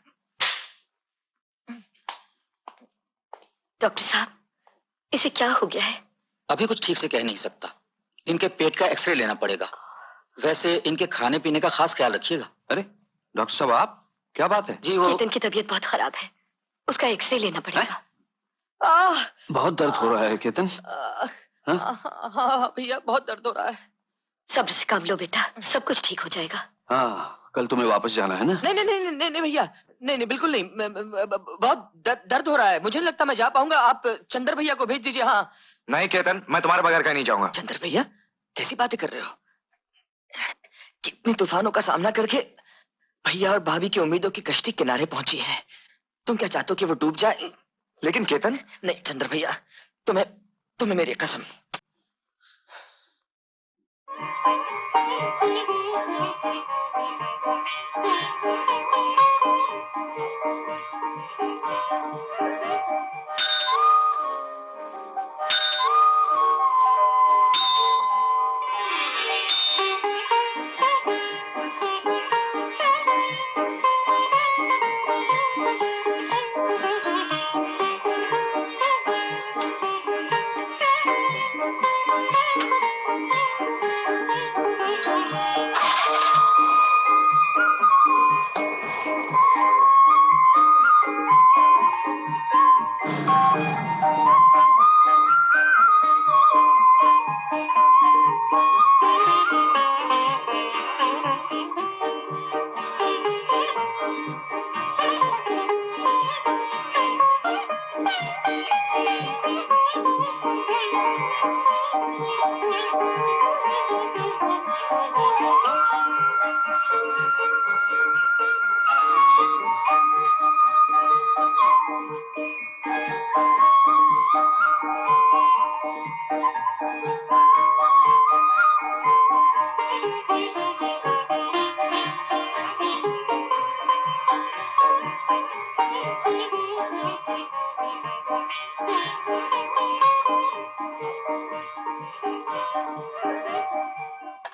डॉक्टर साहब, इसे क्या हो गया है? अभी कुछ ठीक से कह नहीं सकता, इनके पेट का एक्सरे लेना पड़ेगा। वैसे इनके खाने पीने का खास ख्याल रखिएगा। अरे डॉक्टर साहब, आप क्या बात है? जी वो केतन की तबीयत बहुत खराब है, उसका एक्सरे लेना पड़ेगा। बहुत दर्द हो रहा है केतन। हाँ भैया बहुत दर्द हो रहा है। सब्र से काम लो बेटा, सब कुछ ठीक हो जाएगा। हाँ कल तुम्हें वापस जाना है ना? नहीं नहीं नहीं नहीं नहीं भैया, नहीं नहीं बिल्कुल नहीं। बहुत दर्द हो रहा है, मुझे नहीं लगता मैं जा पाऊंगा। आप चंद्र भैया को भेज दीजिए। हाँ। नहीं केतन, मैं तुम्हारे बगैर कहीं नहीं जाऊंगा। चंद्र भैया कैसी बातें कर रहे हो? कितने तूफानों का सामना करके भैया और भाभी की उम्मीदों की कश्ती किनारे पहुंची है। तुम क्या चाहते हो कि वो डूब जाए? लेकिन केतन। नहीं चंद्र भैया, तुम्हें मेरी कसम।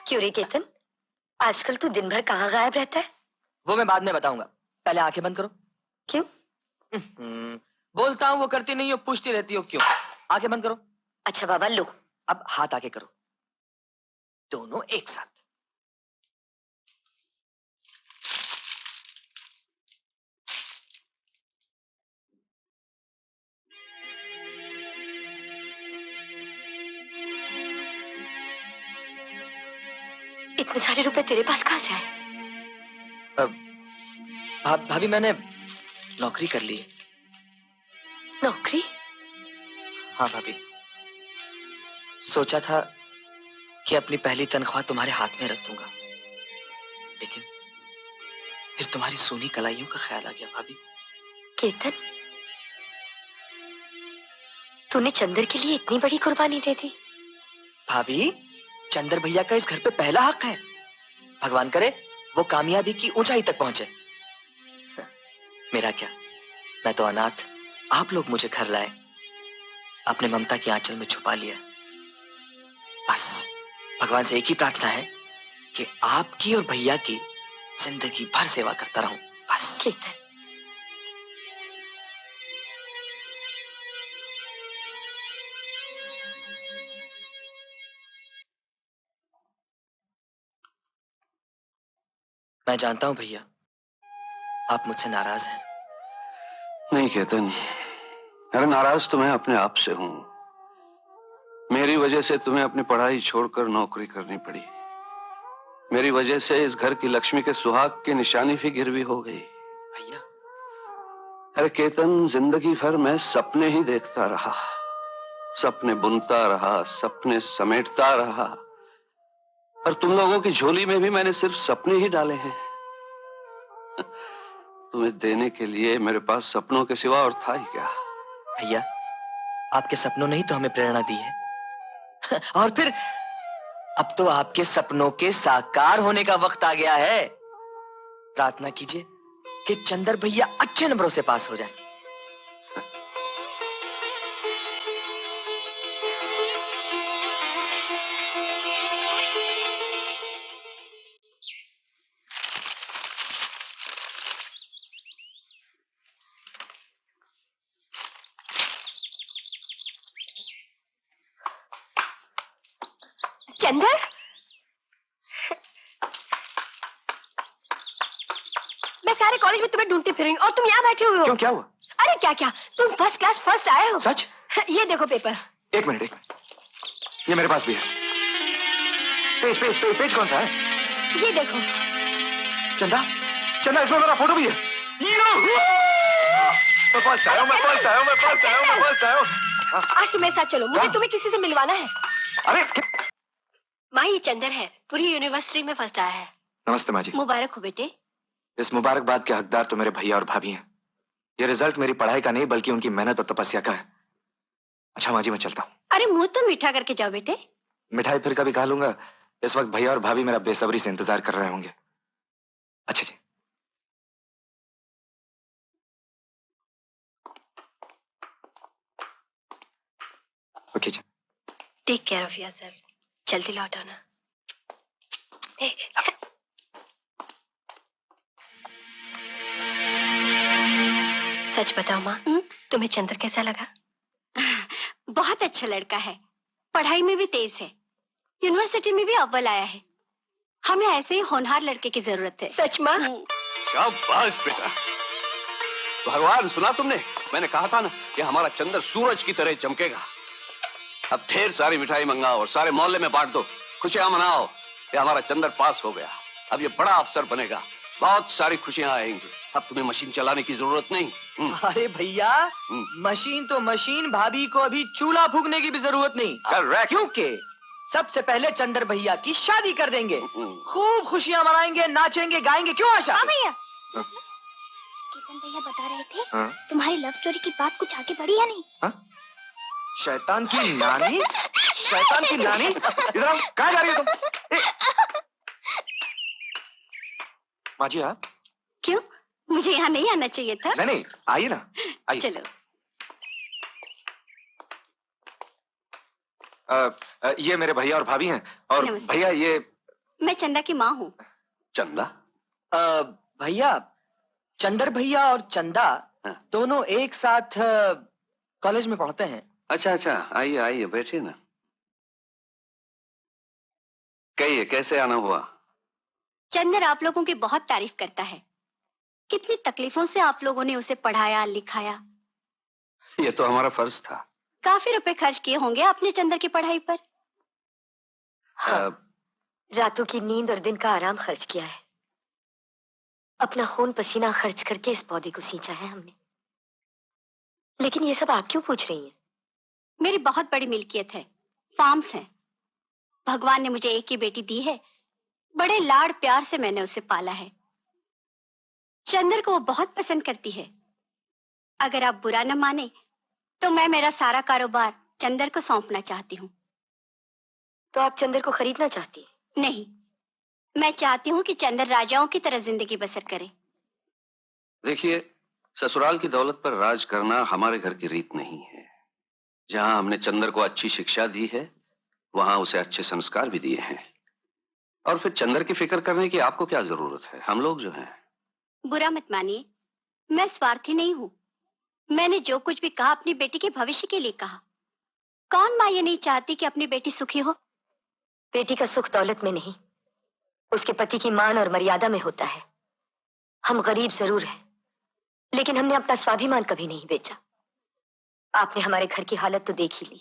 क्यों रे केतन, आजकल तू दिन भर कहाँ गायब रहता है? वो मैं बाद में बताऊंगा, पहले आंखें बंद करो। क्यों? बोलता हूँ वो करती नहीं हो, पूछती रहती हो क्यों। आंखें बंद करो। अच्छा बाबा लो। अब हाथ आगे करो, दोनों एक साथ। इतने सारे रुपए तेरे पास कहाँ से आए? भाभी मैंने नौकरी कर ली। नौकरी? हाँ भाभी, सोचा था कि अपनी पहली तनख्वाह तुम्हारे हाथ में रख दूंगा, लेकिन फिर तुम्हारी सूनी कलाइयों का ख्याल आ गया भाभी। केतन, तूने चंदर के लिए इतनी बड़ी कुर्बानी दे दी? भाभी, चंदर भैया का इस घर पे पहला हक है। भगवान करे वो कामयाबी की ऊंचाई तक पहुंचे। मेरा क्या, मैं तो अनाथ, आप लोग मुझे घर लाए, अपने ममता की आंचल में छुपा लिया। बस भगवान से एक ही प्रार्थना है कि आपकी और भैया की जिंदगी भर सेवा करता रहूं, बस। केतन, मैं जानता हूं भैया, आप मुझसे नाराज हैं। नहीं केतन, अरे नाराज तो मैं अपने आप से हूं। मेरी वजह से तुम्हें अपनी पढ़ाई छोड़कर नौकरी करनी पड़ी। मेरी वजह से इस घर की लक्ष्मी के सुहाग की निशानी भी गिरवी हो गई। भैया, अरे केतन, जिंदगी भर मैं सपने ही देखता रहा, सपने बुनता रहा, सपने समेटता रहा, और तुम लोगों की झोली में भी मैंने सिर्फ सपने ही डाले हैं। तुम्हें देने के लिए मेरे पास सपनों के सिवा और था ही क्या? भैया, आपके सपनों ने ही तो हमें प्रेरणा दी है। और फिर अब तो आपके सपनों के साकार होने का वक्त आ गया है। प्रार्थना कीजिए कि चंदर भैया अच्छे नंबरों से पास हो जाएं। चंदर, मैं सारे कॉलेज में तुम्हें ढूंढती फिरूंगी और तुम यहाँ बैठे हुए हो। क्यों, क्या हुआ? अरे क्या क्या, तुम फर्स्ट क्लास फर्स्ट आए हो। सच? ये देखो पेपर। एक मिनट, ये मेरे पास भी है। पेज पेज पेज पेज कौन सा है? ये देखो। चंदा, चंदा इसमें मेरा फोटो भी है। मैं फर्स्ट आया हूँ, मैं फर्स्ट आया हूँ, मैं फर्स्ट आया हूँ, मैं फर्स्ट आया हूँ। आज तुम्हें साथ चलो, मुझे तुम्हें किसी से मिलवाना है। अरे माँ, ये चंदर है, पूरी यूनिवर्सिटी में फर्स्ट आया है। नमस्ते माँ जी। मुबारक हो बेटे। इस मुबारकबाद के हकदार तो मेरे भैया और भाभी हैं। ये रिजल्ट मेरी पढ़ाई का नहीं बल्कि उनकी मेहनत और तपस्या का है। अच्छा माँ जी, मैं चलता हूँ। अरे मुंह तो मीठा करके जाओ बेटे। मिठाई फिर कभी खा लूंगा। इस वक्त भैया और भाभी मेरा बेसब्री से इंतजार कर रहे होंगे। अच्छा जी। ओके जी। Take care of yourself. जल्दी लौट आना। सच बताओ माँ, तुम्हें चंद्र कैसा लगा? बहुत अच्छा लड़का है, पढ़ाई में भी तेज है, यूनिवर्सिटी में भी अव्वल आया है। हमें ऐसे ही होनहार लड़के की जरूरत है। सच माँ? शाबाश बेटा। भगवान, सुना तुमने? मैंने कहा था ना कि हमारा चंद्र सूरज की तरह चमकेगा। अब ढेर सारी मिठाई मंगाओ और सारे मोहल्ले में बांट दो, खुशियां मनाओ कि हमारा चंद्र पास हो गया। अब ये बड़ा अफसर बनेगा, बहुत सारी खुशियां आएंगी। अब तुम्हें मशीन चलाने की जरूरत नहीं। अरे भैया, मशीन तो मशीन, भाभी को अभी चूल्हा फूकने की भी जरूरत नहीं। करेक्ट। क्योंकि सबसे पहले चंद्र भैया की शादी कर देंगे, खूब खुशियां मनाएंगे, नाचेंगे, गाएंगे। क्यों आशा? हाँ भैया, केतन भैया बता रहे थे तुम्हारी लव स्टोरी की बात कुछ आगे बढ़ी या नहीं? शैतान की नानी, शैतान की नानी, इधर आओ। कहाँ जा रही हो तुम? माँ जी आप? क्यों, मुझे यहाँ नहीं आना चाहिए था? नहीं नहीं, आइए ना, आइए। चलो। ये मेरे भैया और भाभी हैं। और भैया ये मैं चंदा की माँ हूँ। चंदा? भैया, चंदर भैया और चंदा दोनों एक साथ कॉलेज में पढ़ते हैं। अच्छा अच्छा, आइए आइए, बैठिए ना। कहिए, कैसे आना हुआ? चंदर आप लोगों की बहुत तारीफ करता है। कितनी तकलीफों से आप लोगों ने उसे पढ़ाया लिखाया। ये तो हमारा फर्ज था। काफी रुपए खर्च किए होंगे आपने चंदर की पढ़ाई पर। हाँ, रातों की नींद और दिन का आराम खर्च किया है। अपना खून पसीना खर्च करके इस पौधे को सींचा है हमने। लेकिन ये सब आप क्यों पूछ रही हैं? मेरी बहुत बड़ी मिल्कियत है, फार्म्स हैं। भगवान ने मुझे एक ही बेटी दी है, बड़े लाड़ प्यार से मैंने उसे पाला है। चंदर को वो बहुत पसंद करती है। अगर आप बुरा न माने तो मैं मेरा सारा कारोबार चंदर को सौंपना चाहती हूँ। तो आप चंदर को खरीदना चाहती हैं? नहीं, मैं चाहती हूँ कि चंदर राजाओं की तरह जिंदगी बसर करे। देखिए, ससुराल की दौलत पर राज करना हमारे घर की रीत नहीं है। जहां हमने चंदर को अच्छी शिक्षा दी है, वहां उसे अच्छे संस्कार भी दिए हैं। और फिर चंदर की फिक्र करने की आपको क्या जरूरत है? हम लोग जो हैं। बुरा मत मानिए, मैं स्वार्थी नहीं हूँ। मैंने जो कुछ भी कहा अपनी बेटी के भविष्य के लिए कहा। कौन माँ ये नहीं चाहती कि अपनी बेटी सुखी हो? बेटी का सुख दौलत में नहीं, उसके पति की मान और मर्यादा में होता है। हम गरीब जरूर हैं, लेकिन हमने अपना स्वाभिमान कभी नहीं बेचा। आपने हमारे घर की हालत तो देख ही ली।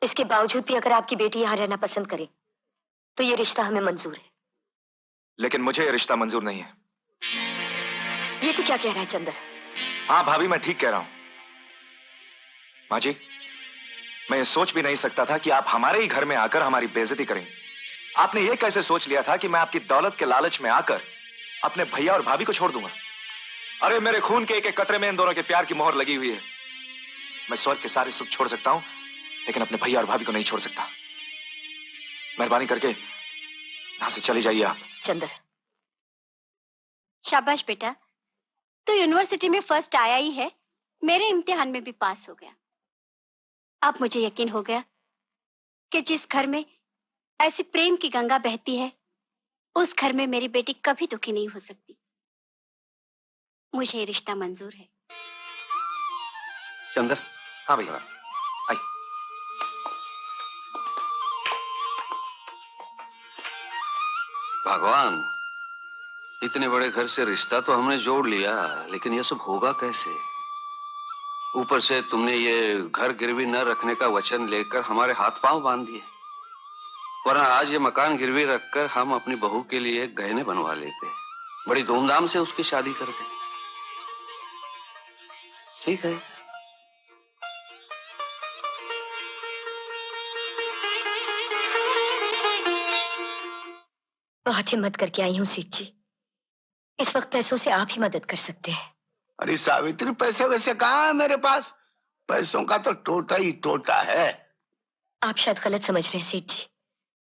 इसके बावजूद भी अगर आपकी बेटी यहाँ रहना पसंद करे तो ये रिश्ता हमें मंजूर है। लेकिन मुझे ये रिश्ता मंजूर नहीं है। ये तो क्या कह रहा है चंदर? हाँ भाभी, मैं ठीक कह रहा हूं। माँ जी, मैं ये सोच भी नहीं सकता था कि आप हमारे ही घर में आकर हमारी बेइज्जती करेंगे। आपने ये कैसे सोच लिया था कि मैं आपकी दौलत के लालच में आकर अपने भैया और भाभी को छोड़ दूंगा? अरे मेरे खून के एक एक कतरे में इन दोनों के प्यार की मोहर लगी हुई है। मैं स्वर्ग के सारे सुख छोड़ सकता हूं, लेकिन अपने भैया और भाभी को नहीं छोड़ सकता। मेहरबानी करके यहां से चली जाइए आप। चंदर। शाबाश बेटा, तो यूनिवर्सिटी में फर्स्ट आया ही है, मेरे इम्तिहान में भी पास हो गया। अब मुझे यकीन हो गया कि जिस घर में ऐसी प्रेम की गंगा बहती है, उस घर में मेरी बेटी कभी दुखी नहीं हो सकती। मुझे ये रिश्ता मंजूर है। चंदर। हाँ भैया, आइए। भगवान, इतने बड़े घर से रिश्ता तो हमने जोड़ लिया, लेकिन ये सब होगा कैसे? ऊपर से तुमने ये घर गिरवी न रखने का वचन लेकर हमारे हाथ पांव बांध दिए, वरना आज ये मकान गिरवी रखकर हम अपनी बहू के लिए गहने बनवा लेते। बड़ी धूमधाम से उसकी शादी कर दे। ठीक है। बहुत हिम्मत करके आई हूँ सेठ जी। इस वक्त पैसों से आप ही मदद कर सकते हैं। अरे सावित्री, पैसे वैसे कहाँ है मेरे पास? पैसों का तो टोटा ही टोटा है। आप शायद गलत समझ रहे हैं सेठ जी।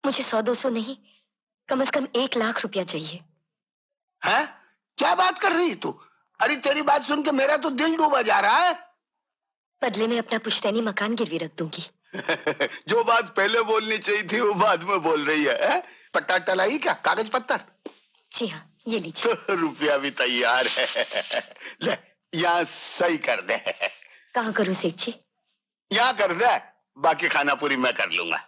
मुझे 100-200 नहीं, कम से कम 1 लाख रुपया चाहिए। हैं? क्या बात कर रही है तू? अरे तेरी बात सुन के मेरा तो दिल डूबा जा रहा है। बदले में अपना पुश्तैनी मकान गिरवी रख दूंगी। जो बात पहले बोलनी चाहिए थी वो बाद में बोल रही है? पट्टा टलाई क्या? कागज पत्तर? जी हाँ, ये लीजिए। तो रुपया भी तैयार है। ले, यहाँ सही कर दे। कहाँ करूँ सेठ जी? यहाँ कर दे, बाकी खाना पूरी मैं कर लूंगा।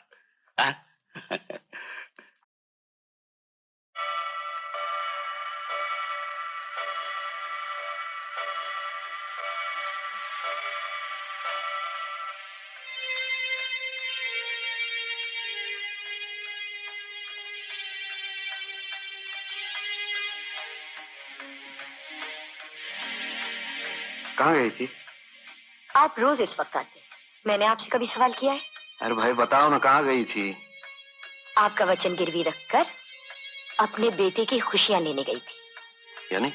कहाँ गई थी? आप रोज इस वक्त आते, मैंने आपसे कभी सवाल किया है? अरे भाई बताओ ना, कहाँ गई थी? आपका वचन गिरवी रखकर अपने बेटे की खुशियां लेने गई थी। यानी?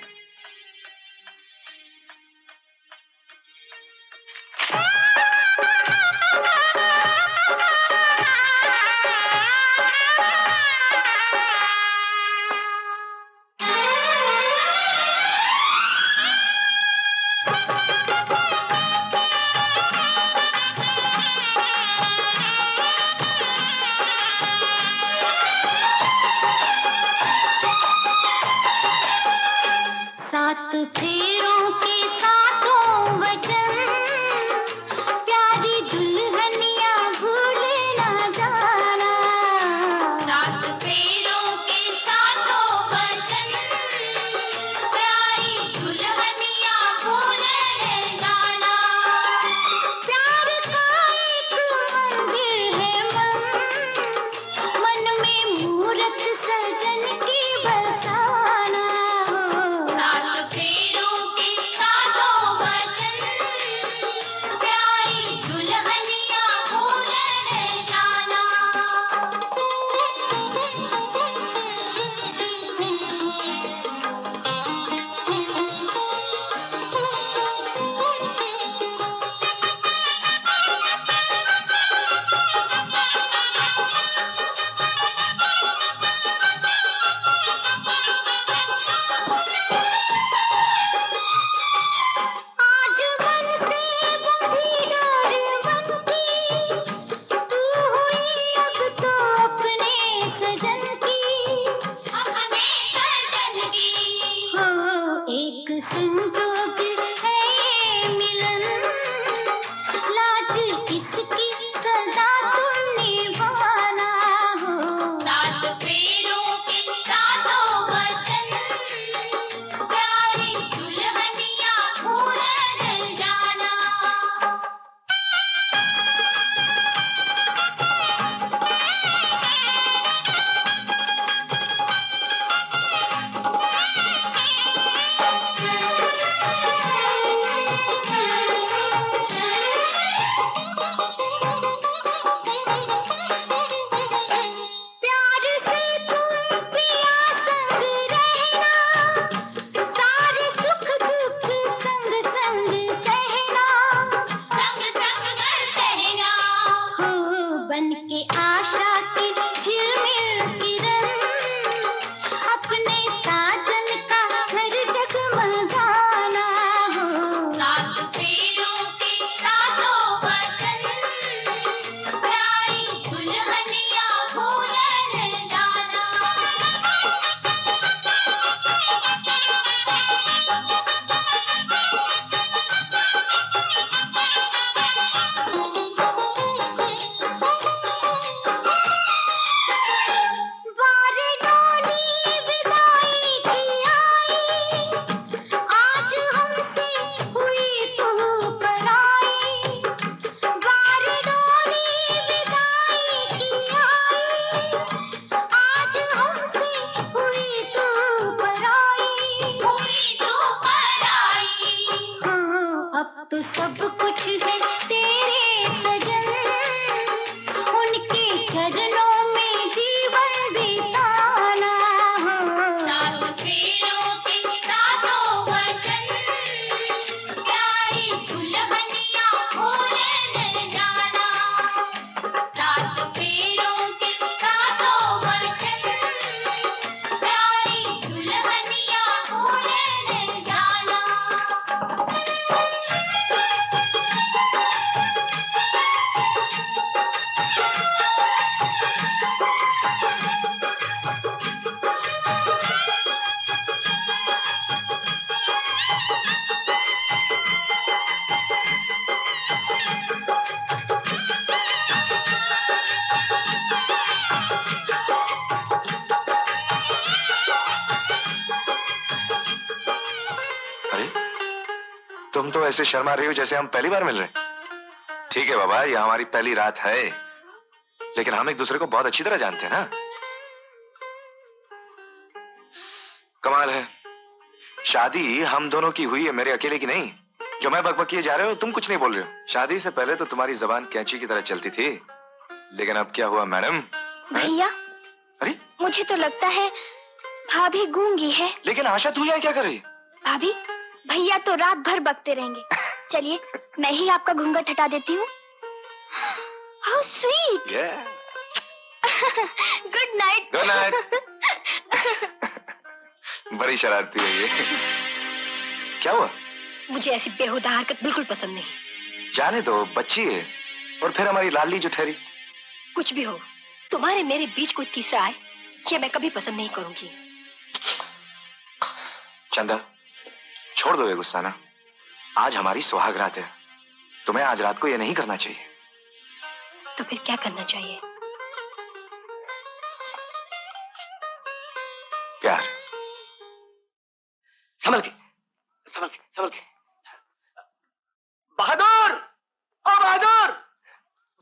सब कुछ है तेरे सजन, उनके चरणों में जीवन बिताना हो। सात फेरों के सातों वचन, प्यारी दुल्हनिया भूले न जाना। सात फेरों के सातों वचन, प्यारी दुल्हनिया भूले न जाना। अरे तुम तो ऐसे शर्मा रही हो जैसे हम पहली बार मिल रहे हैं। ठीक है बाबा, ये हमारी पहली रात है, लेकिन हम एक दूसरे को बहुत अच्छी तरह जानते हैं ना। कमाल है, शादी हम दोनों की हुई है, मेरे अकेले की नहीं। जो मैं बकबक किए जा रहे हो, तुम कुछ नहीं बोल रहे हो। शादी से पहले तो तुम्हारी जबान कैंची की तरह चलती थी, लेकिन अब क्या हुआ मैडम? भैया, अरे मुझे तो लगता है भाभी गूंगी है। लेकिन आशा तू यहाँ क्या कर रही है? भाभी, भैया तो रात भर बकते रहेंगे। चलिए, मैं ही आपका घूंघट हटा देती हूँ। How sweet. Good night. Good night. बड़ी शरारती है ये। क्या हुआ? मुझे ऐसी बेहुदा हरकत बिल्कुल पसंद नहीं। जाने दो, बच्ची है। और फिर हमारी लाडली जो ठहरी। कुछ भी हो, तुम्हारे मेरे बीच कोई तीसरा आए, ये मैं कभी पसंद नहीं करूंगी। चंदा, छोड़ दो ये गुस्सा ना। आज हमारी सुहाग रात है, तुम्हें आज रात को ये नहीं करना चाहिए। तो फिर क्या करना चाहिए? प्यार। संभल के, संभल के, संभल के। बहादुर, ओ बहादुर,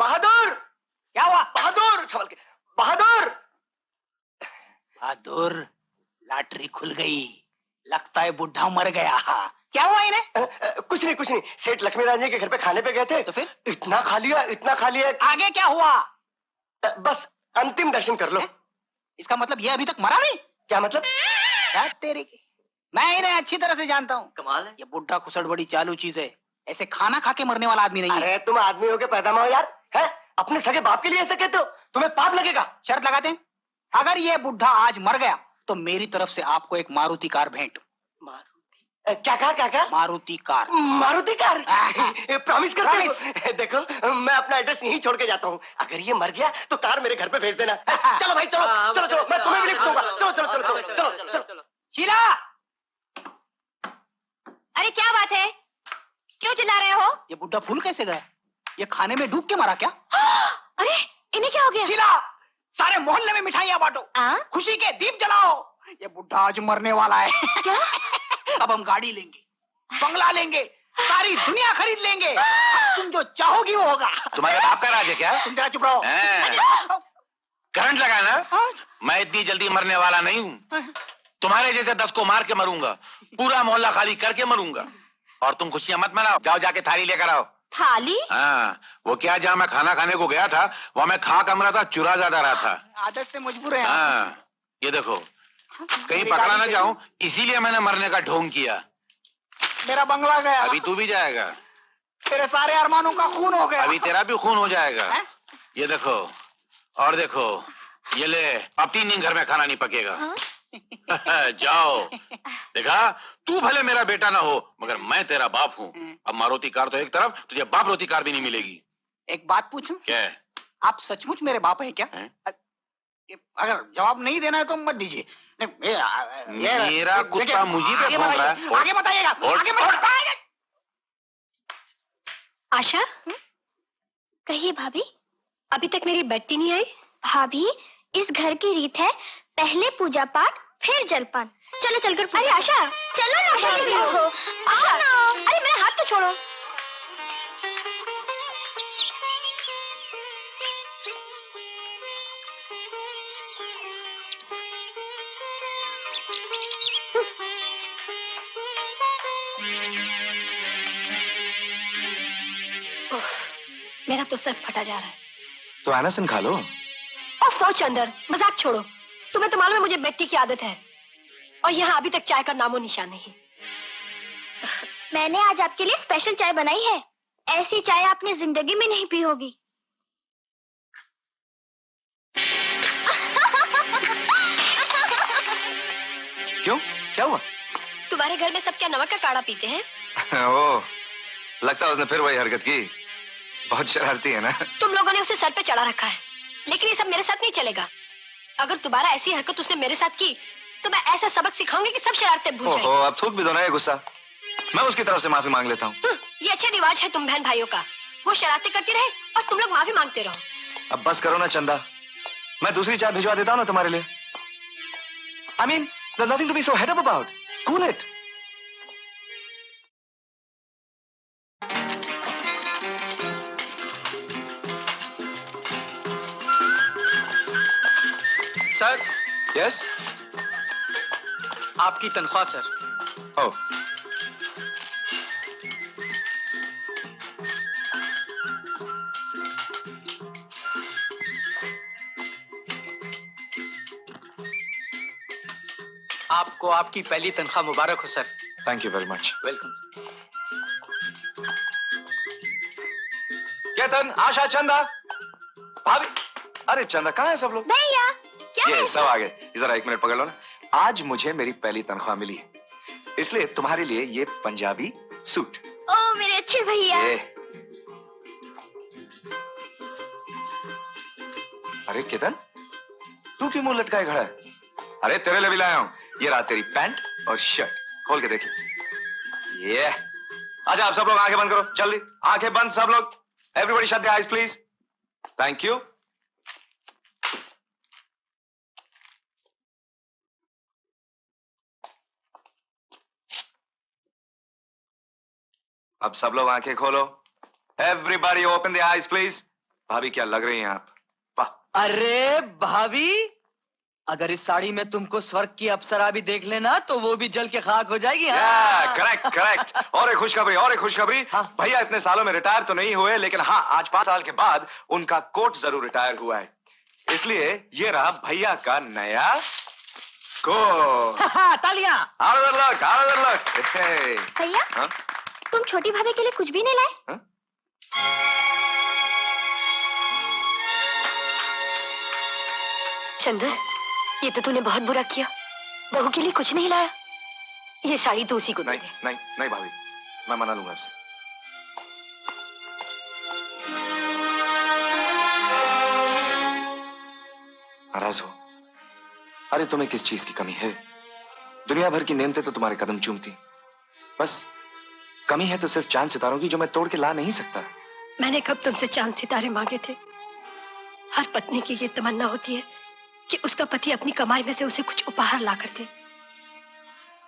बहादुर, क्या हुआ? बहादुर, संभल के, बहादुर। बहादुर, लॉटरी खुल गई। लगता है बुढ़ा मर गया। क्या हुआ इन्हें? कुछ नहीं, कुछ नहीं। सेठ लक्ष्मीनारायण जी के घर पे खाने पे गए थे, तो फिर इतना खा लिया, इतना खा लिया। आगे क्या हुआ? बस अंतिम दर्शन कर लो। इसका मतलब ये अभी तक मरा नहीं? क्या मतलब? यार तेरे की, मैं इन्हें अच्छी तरह से जानता हूँ। कमाल है। ये बुढ़ा खुसड़ बड़ी चालू चीज है। ऐसे खाना खा के मरने वाला आदमी नहीं है। अरे तुम आदमी हो के पैदा में हो यार, है? अपने सगे बाप के लिए ऐसे कहते हो? तुम्हें पाप लगेगा। शर्त लगाते हैं, अगर ये बुढ़ा आज मर गया तो मेरी तरफ से आपको एक मारुति कार भेंट। क्या कहा, क्या कहा? Maruti car. Maruti car? Promise करते हो? देखो, मैं अपना एड्रेस यहीं छोड़ के जाता हूँ। अगर ये मर गया तो कार मेरे घर पे भेज देना। चलो भाई, चलो चलो चलो, मैं तुम्हें भी लिफ्ट दूंगा। चलो चलो चलो चलो चलो चलो। शीला, अरे क्या बात है, क्यों चिल्ला रहे हो? ये बुढ़ा फूल कैसे गया? ये खाने में डूब के मरा क्या? अरे इन्हें क्या हो गया? शीला, सारे मोहल्ले में मिठाइयाँ बांटो, खुशी के दीप जलाओ। ये बुढ़ा आज मरने वाला है। क्या? अब हम गाड़ी लेंगे, बंगला लेंगे, सारी दुनिया खरीद लेंगे। तुम जो चाहोगी वो होगा। तुम्हारे बाप का राज है क्या? तुम जरा चुप रहो। करंट लगा ना? मैं इतनी जल्दी मरने वाला नहीं हूँ। तुम्हारे जैसे 10 को मार के मरूंगा, पूरा मोहल्ला खाली करके मरूंगा। और तुम खुशियां मत मनाओ, जाओ जाके थाली लेकर आओ। थाली? हाँ, वो क्या, जहाँ मैं खाना खाने को गया था वहाँ मैं खा कम रहा था, चुरा ज्यादा रहा था। आदत से मजबूर है। हाँ, ये देखो, कहीं पकड़ा ना जाऊं, इसीलिए मैंने मरने का ढोंग किया। मेरा बंगला गया। अभी तू भी जाएगा। तेरे सारे अरमानों का खून हो गया। अभी तेरा भी खून हो जाएगा। ये देखो, और देखो, ये ले, अब 3 दिन घर में खाना नहीं पकेगा। जाओ। देखा, तू भले मेरा बेटा ना हो, मगर मैं तेरा बाप हूँ। अब मारुति कार तो एक तरफ, तुझे बाप रोती कार भी नहीं मिलेगी। एक बात पूछूं? क्या? आप सचमुच मेरे बाप हैं क्या? अगर जवाब नहीं देना है तो मत दीजिए। मेरा कुत्ता मुझे पे भौंक रहा है। आगे बताइएगा, आगे बताइएगा। आशा, कहिए भाभी। अभी तक मेरी बेटी नहीं आई? भाभी, इस घर की रीत है, पहले पूजा पाठ फिर जलपान। चलो चलकर। अरे आशा, चलो ना भाभी। आशा, अरे मेरा हाथ तो छोड़ो। मेरा तो सर फटा जा रहा है। तो एनासिन खा लो। ओफो चंदर, मजाक छोड़ो। तुम्हें तो मालूम है मुझे बेटी की आदत है, और यहाँ अभी तक चाय का नामो निशान नहीं। मैंने आज आपके लिए स्पेशल चाय बनाई है। ऐसी चाय आपने जिंदगी में नहीं पी होगी। क्यों, क्या हुआ? तुम्हारे घर में सब क्या नमक का काढ़ा पीते हैं? ओह, लगता है उसने फिर वही हरकत की। बहुत शरारती है ना? तुम लोगों ने उसे सर पे चढ़ा रखा है, लेकिन ये सब मेरे साथ नहीं चलेगा। अगर दोबारा ऐसी हरकत उसने मेरे साथ की तो मैं ऐसा सबक सिखाऊंगी कि सब शरारतें भूल जाएंगे। ओहो, अब थूक भी दो ना ये गुस्सा। मैं उसकी तरफ से माफी मांग लेता हूँ। ये अच्छा रिवाज है तुम बहन भाइयों का। वो शरारतें करती रहे और तुम लोग माफी मांगते रहो। अब बस करो ना चंदा, मैं दूसरी चाय भिजवा देता हूँ ना तुम्हारे लिए। I mean, there's nothing to be so head up about. Cool it. Sir. Yes? आपकी तनख्वाह सर। Oh. आपको आपकी पहली तनख्वाह मुबारक हो sir. Thank you very much. Welcome. Ketan, Asha, Chanda, भाभी। अरे चंदा, कहाँ है सब लोग? भैया, क्या ये है? सब आ गए। जरा एक मिनट पकड़ लो ना। आज मुझे मेरी पहली तनख्वाह मिली है, इसलिए तुम्हारे लिए ये पंजाबी सूट। ओ मेरे अच्छे भैया। अरे केतन, तू क्यों मुंह लटकाए खड़ा है? अरे तेरे लिए भी लाया हूं। ये रहा तेरी पैंट और शर्ट, खोल के देख। ये अच्छा, आप सब लोग आंखें बंद करो, जल्दी आंखें बंद सब लोग। Everybody shut their eyes please. Thank you. अब सब लोग आंखें खोलो। Everybody open the eyes please. भाभी क्या लग रही हैं आप? वाह। अरे भाभी, अगर इस साड़ी में तुमको स्वर्ग की अप्सरा भी देख लेना तो वो भी जल के खाक हो जाएगी। Correct correct. और एक खुशखबरी। हाँ? भैया इतने सालों में रिटायर तो नहीं हुए, लेकिन हाँ, आज 5 साल के बाद उनका कोट जरूर रिटायर हुआ है। इसलिए ये रहा भैया का नया कोट। तालियां। भैया, तुम छोटी भाभी के लिए कुछ भी नहीं लाए? चंदर, ये तो तूने बहुत बुरा किया। बहू के लिए कुछ नहीं लाया। ये साड़ी तो उसी को दे दे। नहीं भाभी, मैं मना लूंगा इससे। नाराज हो? अरे तुम्हें किस चीज की कमी है? दुनिया भर की नेमतें तो तुम्हारे कदम चूमती, बस कमी है तो सिर्फ चांद सितारों की, जो मैं तोड़ के ला नहीं सकता। मैंने कब तुमसे चांद सितारे मांगे थे? हर पत्नी की ये तमन्ना होती है कि उसका पति अपनी कमाई में से उसे कुछ उपहार ला कर दे।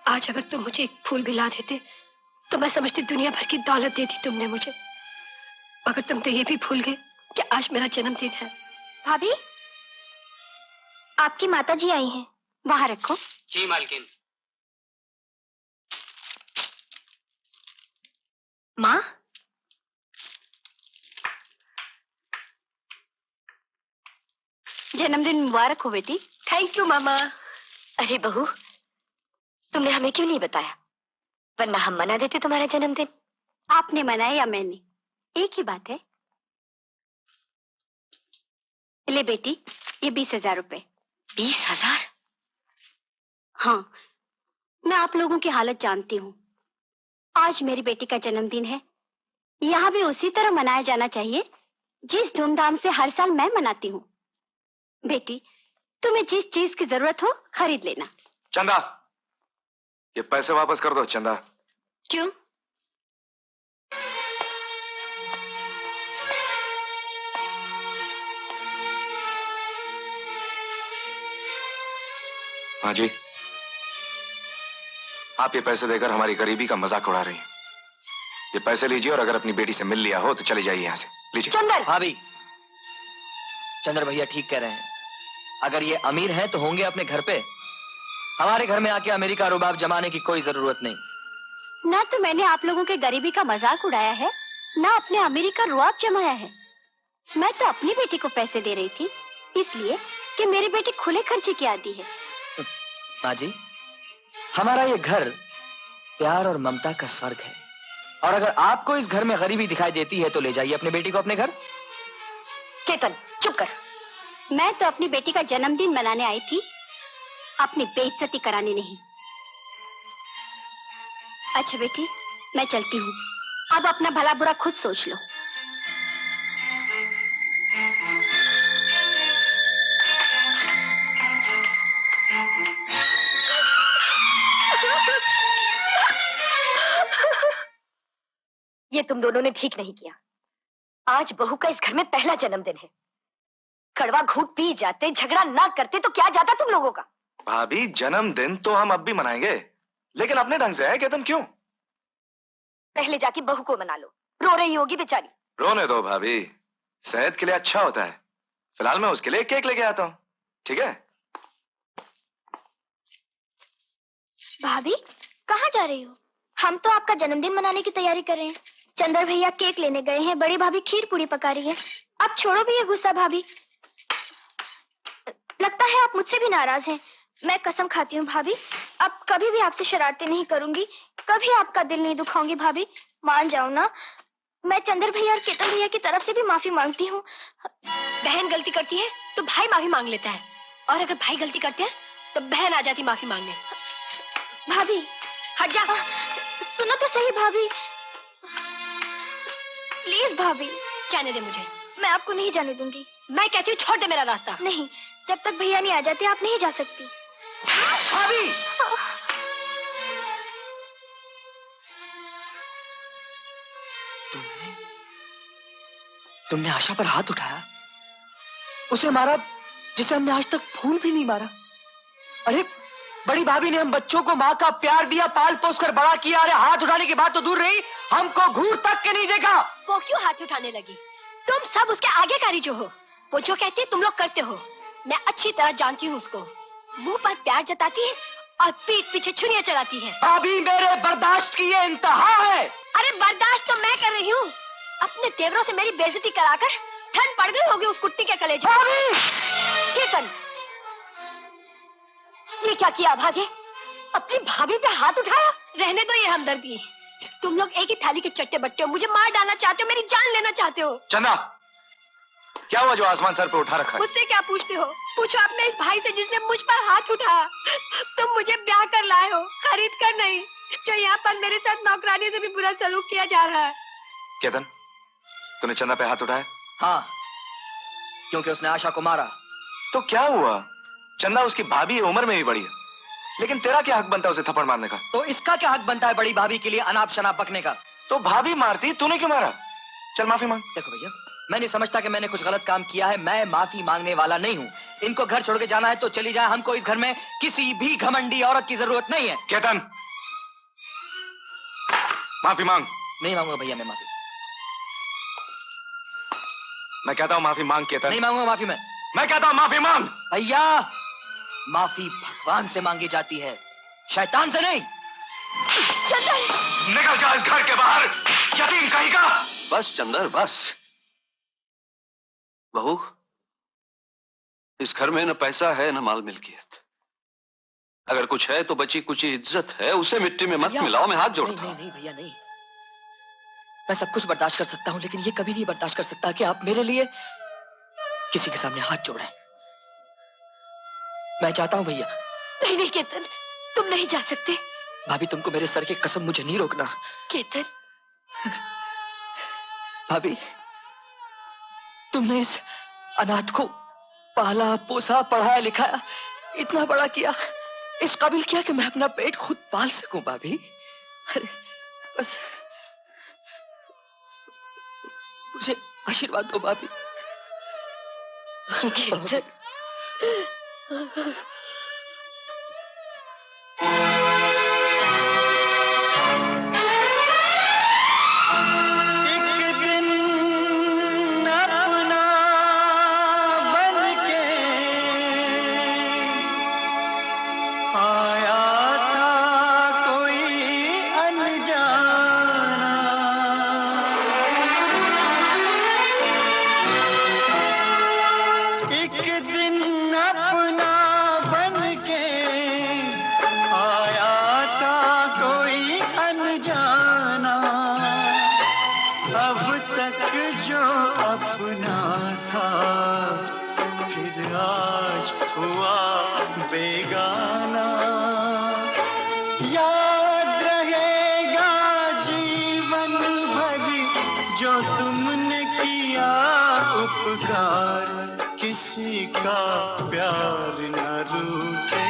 आज अगर तुम मुझे एक फूल भी ला देते तो मैं समझती दुनिया भर की दौलत दे दी तुमने मुझे। मगर तुम तो ये भी भूल गए कि आज मेरा जन्मदिन है। भाभी, आपकी माता जी आई हैं, वहां रखो। जी मालकिन। माँ, जन्मदिन मुबारक हो बेटी। थैंक यू मामा। अरे बहू, तुमने हमें क्यों नहीं बताया? वरना हम मना देते तुम्हारा जन्मदिन। आपने मनाया या मैंने, एक ही बात है। ले बेटी, ये 20,000 रुपए। 20,000? हाँ, मैं आप लोगों की हालत जानती हूँ। आज मेरी बेटी का जन्मदिन है, यहाँ भी उसी तरह मनाया जाना चाहिए जिस धूमधाम से हर साल मैं मनाती हूँ। बेटी, तुम्हें जिस चीज की जरूरत हो खरीद लेना। चंदा, ये पैसे वापस कर दो। चंदा। क्यों? हाँ जी, आप ये पैसे देकर हमारी गरीबी का मजाक उड़ा रही हैं। ये पैसे लीजिए और अगर अपनी बेटी से मिल लिया हो तो चली जाइए यहाँ से। लीजिए। चंदर। भाभी, चंद्र भैया ठीक कह रहे हैं। अगर ये अमीर हैं तो होंगे अपने घर पे। हमारे घर में आके अमेरिका रुबाब जमाने की कोई जरूरत नहीं। ना तो मैंने आप लोगों के गरीबी का मजाक उड़ाया है, ना अपने अमेरिका रुबाब जमाया है। मैं तो अपनी बेटी को पैसे दे रही थी, इसलिए कि मेरी बेटी खुले खर्चे की आदी है। माँ जी, हमारा ये घर प्यार और ममता का स्वर्ग है, और अगर आपको इस घर में गरीबी दिखाई देती है तो ले जाइए अपनी बेटी को अपने घर। केतन, चुप कर। मैं तो अपनी बेटी का जन्मदिन मनाने आई थी, अपनी बेइज्जती कराने नहीं। अच्छा बेटी, मैं चलती हूँ। अब अपना भला बुरा खुद सोच लो। ये तुम दोनों ने ठीक नहीं किया। आज बहू का इस घर में पहला जन्मदिन है। कड़वा घूंट पी जाते, झगड़ा ना करते तो क्या जाता तुम लोगों का। भाभी, जन्मदिन तो हम अब भी मनाएंगे, लेकिन अपने ढंग से है। केतन, क्यों? पहले जाके बहू को मना लो, रो रही होगी बेचारी। रोने दो भाभी, सेहत के लिए अच्छा होता है। फिलहाल मैं उसके लिए केक लेके आता हूँ, ठीक है? भाभी, कहाँ जा रही हो? हम तो आपका जन्मदिन मनाने की तैयारी कर रहे हैं। चंदर भैया केक लेने गए हैं, बड़ी भाभी खीर पूरी पका रही है। अब छोड़ो भी ये गुस्सा भाभी। लगता है आप मुझसे भी नाराज हैं। मैं कसम खाती हूँ भाभी, अब कभी भी आपसे शरारतें नहीं करूंगी, कभी आपका दिल नहीं दुखाऊंगी भाभी। मान जाओ ना। मैं चंदर भैया और केतन भैया की तरफ से भी माफी मांगती हूँ। बहन गलती करती है तो भाई माफी मांग लेता है, और अगर भाई गलती करते हैं तो बहन आ जाती माफी मांगने। भाभी हट जा। सुनो तो सही भाभी, प्लीज भाभी। जाने दे मुझे। मैं आपको नहीं जाने दूंगी। मैं कहती हूँ छोड़ दे मेरा रास्ता। नहीं, जब तक भैया नहीं आ जाते आप नहीं जा सकती। भाभी! तुमने आशा पर हाथ उठाया, उसे मारा जिसे हमने आज तक फूल भी नहीं मारा। अरे बड़ी भाभी ने हम बच्चों को माँ का प्यार दिया, पाल पोस कर बड़ा किया। अरे हाथ उठाने की बात तो दूर रही, हमको घूर तक के नहीं देखा। वो क्यों हाथ उठाने लगी? तुम सब उसके आगेकारी जो हो। वो जो कहती है तुम लोग करते हो। मैं अच्छी तरह जानती हूँ उसको। मुंह पर प्यार जताती है और पीठ पीछे छुरियां चलाती है। भाभी, मेरे बर्दाश्त की ये इंतहा है। अरे बर्दाश्त तो मैं कर रही हूँ। अपने तेवरों से मेरी बेइज्जती कराकर ठंड पड़ गई होगी उस कुट्टी के कलेजे। केतन, ये क्या किया भागे? अपनी भाभी पे हाथ उठाया? रहने दो ये हमदर्दी। तुम लोग एक ही थाली के चट्टे बट्टे हो। मुझे मार डालना चाहते हो, मेरी जान लेना चाहते हो। चंदा, क्या हुआ जो आसमान सर पे उठा रखा है? मुझसे क्या पूछते हो? पूछो अपने इस भाई से जिसने मुझ पर हाथ उठाया। तुम मुझे ब्याह कर लाए हो, खरीद कर नहीं, जो यहाँ पर मेरे साथ नौकरानी से भी बुरा सलूक किया जा रहा है। केतन, तूने चंदा पे हाथ उठाया? हाँ, क्योंकि उसने आशा को मारा। तो क्या हुआ? चंदा उसकी भाभी है, उम्र में भी बड़ी है, लेकिन तेरा क्या हक बनता है उसे थप्पड़ मारने का? तो इसका क्या हक बनता है बड़ी भाभी के लिए अनाप शनाप बकने का? तो भाभी मारती, तूने क्यों मारा? चल माफी मांग। देखो भैया, मैं नहीं समझता कि मैंने कुछ गलत काम किया है। मैं माफी मांगने वाला नहीं हूँ। इनको घर छोड़ के जाना है तो चली जाए। हमको इस घर में किसी भी घमंडी औरत की जरूरत नहीं है। केतन, माफी मांग। नहीं मांगूंगा भैया मैं माफी। मैं कहता हूँ माफी मांग केतन। नहीं मांगूंगा माफी मैं कहता हूँ माफी मांग। भैया, माफी भगवान से मांगी जाती है, शैतान से नहीं। निकल जा इस घर के बाहर, यतीम कहीं का। बस चंदर, बस। बहू, इस घर में न पैसा है न माल मिल्कियत। अगर कुछ है तो बची कुची इज्जत है, उसे मिट्टी में मत मिलाओ। मैं हाथ जोड़ता हूं। नहीं भैया नहीं, मैं सब कुछ बर्दाश्त कर सकता हूं, लेकिन ये कभी नहीं बर्दाश्त कर सकता कि आप मेरे लिए किसी के सामने हाथ जोड़ें। मैं चाहता हूं भैया। नहीं नहीं केतन, तुम नहीं जा सकते। भाभी, तुमको मेरे सर की कसम, मुझे नहीं रोकना। केतन। भाभी, तुमने इस अनाथ को पाला पोसा, पढ़ाया लिखाया, इतना बड़ा किया, इस काबिल किया कि मैं अपना पेट खुद पाल सकूं। भाभी, अरे बस मुझे आशीर्वाद दो भाभी। का प्यार न रूठे,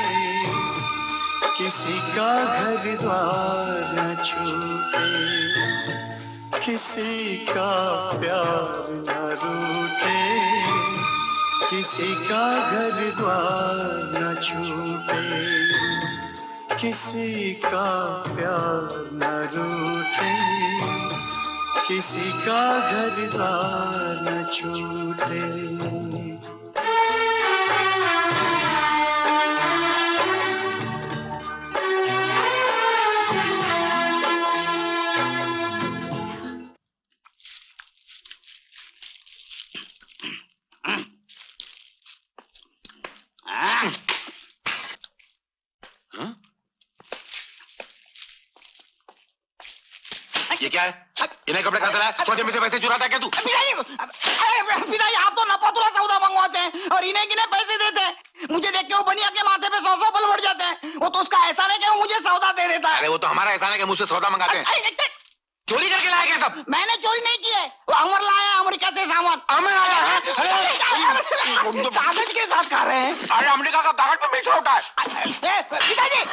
किसी का घर द्वार न छूटे, किसी का प्यार न रूठे, किसी का घर द्वार न छूटे, किसी का प्यार न रूठे, किसी का घर द्वार न छूटे। ये क्या है? इन्हें कपड़े कहाँ से लाया? छोटे में से पैसे चुराता है क्या तू? पिताजी आप तो नपातुला सौदा मंगवाते हैं और इन्हें किन्हें पैसे देते हैं। मुझे देख के वो बनिया के माथे पे 100 पल बढ़ जाते हैं। वो तो उसका एहसान है कि वो मुझे सौदा दे देता है। अरे वो तो हमारा एहसान है कि मुझसे सौदा मंगाते हैं। चोरी करके लाया क्या सब? मैंने चोरी नहीं की है, वो अमर लाया अमेरिका से सामान। अमर आया है? कागज के साथ खा रहे हैं। अरे अमेरिका का कागज पे मीठा होता है। पिताजी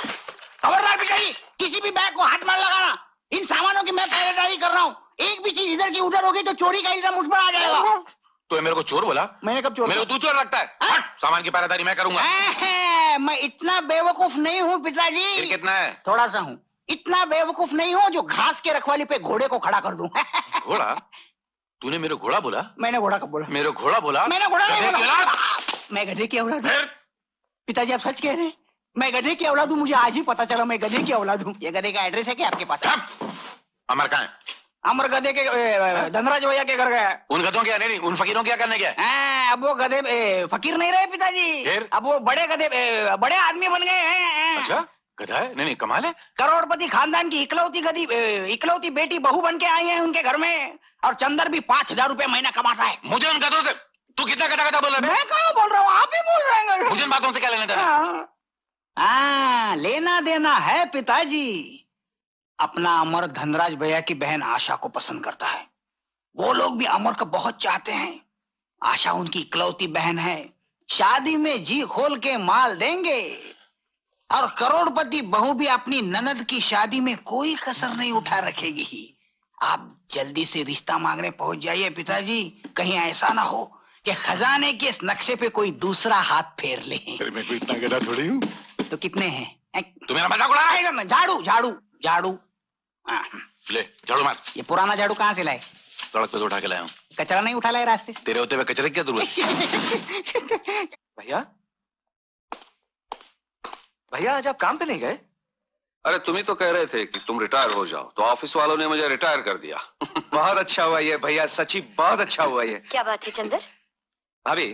खबरदार पिताजी, किसी भी बैग को हाथ मार लगाना। इन सामानों की मैं पहरेदारी कर रहा हूँ। एक भी चीज इधर की उधर होगी तो चोरी का इल्जाम मुझ पर आ जाएगा। तो मेरे को चोर बोला? मैंने कब चोर? मेरे को तू चोर लगता है। हट, सामान की पहरेदारी मैं करूंगा। मैं इतना बेवकूफ नहीं हूँ पिताजी। फिर कितना है? थोड़ा सा हूँ। इतना बेवकूफ नहीं हूँ जो घास के रखवाली पे घोड़े को खड़ा कर दूं। घोड़ा? तूने मेरे घोड़ा बोला? मैंने घोड़ा कब बोला? मेरे घोड़ा बोला? मैंने घोड़ा नहीं बोला। मैं गधे की औलाद हूँ। पिताजी आप सच कह रहे हैं? मैं गधे की औलाद हूँ? मुझे आज ही पता चला मैं गधे की औलाद हूँ। ये गधे का एड्रेस है क्या आपके पास? अमर कहाँ है? अमर गधे के धनराज भैया के घर गया। उन गधों क्या? नहीं, उन फकीरों क्या करने गया? अब वो गधे फकीर नहीं रहे पिताजी। फिर? अब वो बड़े गधे बड़े आदमी बन गए हैं। अच्छा गधा है? नहीं कमाल है। करोड़पति खानदान की इकलौती बेटी बहू बन के आई है उनके घर में। और चंदर भी 5000 रुपए महीना कमाता है। मुझे उन गधों से तू कितना गधा बोल रहा है? मैं कहाँ बोल रहा हूँ, आप ही बोल रहे हैं। मुझे इन बातों से क्या लेना देना? लेना देना है पिताजी। अपना अमर धनराज भैया की बहन आशा को पसंद करता है। वो लोग भी अमर को बहुत चाहते हैं। आशा उनकी इकलौती बहन है। शादी में जी खोल के माल देंगे। और करोड़पति बहू भी अपनी ननद की शादी में कोई कसर नहीं उठा रखेगी। आप जल्दी से रिश्ता मांगने पहुंच जाइए पिताजी। कहीं ऐसा ना हो कि खजाने के इस नक्शे पे कोई दूसरा हाथ फेर ले। मैं कोई इतना गधा थोड़ी हूँ। तो कितने हैं? तू मेरा मजाक उड़ा रहा है? झाड़ू झाड़ू झाड़ू। ले झाड़ू मार। ये पुराना झाड़ू कहाँ से लाए? सड़क पे तो उठा के लाया हूँ। कचरा नहीं उठा लाए रास्ते से? तेरे होते हुए कचरे की क्या जरूरत? भैया भैया आज आप काम पे नहीं गए? अरे तुम ही तो कह रहे थे कि तुम रिटायर हो जाओ, तो ऑफिस वालों ने मुझे रिटायर कर दिया। बहुत अच्छा हुआ ये भैया, सच्ची बहुत अच्छा हुआ ये। क्या बात है चंदर? भाभी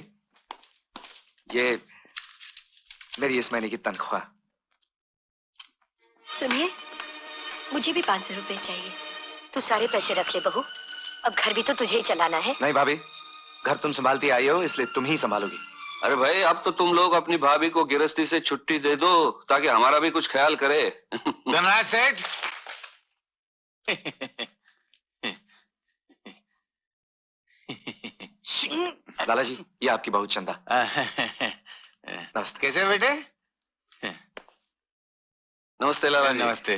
ये मेरी इस महीने की तनख्वाह। सुनिए, मुझे भी 500 रुपए चाहिए। तू सारे पैसे रख ले बहू, अब घर भी तो तुझे ही चलाना है। नहीं भाभी, घर तुम संभालती आई हो इसलिए तुम ही संभालोगी। अरे भाई अब तो तुम लोग अपनी भाभी को गिरस्ती से छुट्टी दे दो ताकि हमारा भी कुछ ख्याल करे। धनराज सेठ। लाला जी ये आपकी बहू चंदा। नमस्ते। कैसे बेटे? नमस्ते लाला जी। नमस्ते।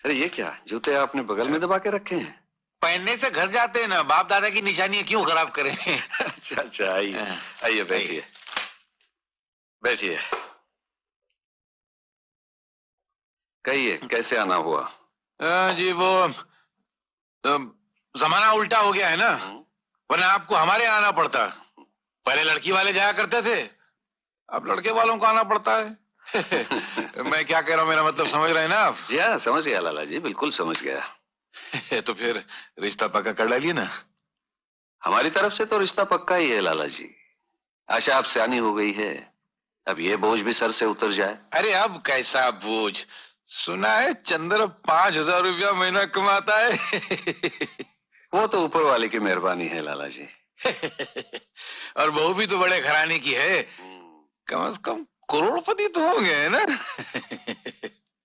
अरे ये क्या जूते आपने बगल में दबा के रखे हैं? पहनने से घर जाते हैं ना, बाप दादा की निशानियां क्यों खराब करें। अच्छा अच्छा आइए आइए बैठिए बैठिए। कहिए कैसे आना हुआ? जी वो जमाना उल्टा हो गया है ना, वरना आपको हमारे यहाँ आना पड़ता। पहले लड़की वाले जाया करते थे, अब लड़के वालों को आना पड़ता है। मैं क्या कह रहा हूँ, मेरा मतलब समझ रहे हैं ना आप? जी हाँ समझ गया लाला जी, बिल्कुल समझ गया। तो फिर रिश्ता पक्का कर डालिए ना। हमारी तरफ से तो रिश्ता पक्का ही है लाला जी। आशा आप सियानी हो गई है, अब ये बोझ भी सर से उतर जाए। अरे अब कैसा बोझ? सुना है चंद्र 5000 रुपया महीना कमाता है। वो तो ऊपर वाले की मेहरबानी है लाला जी। और बहू भी तो बड़े घराने की है, कम से कम करोड़पति तो होंगे है ना।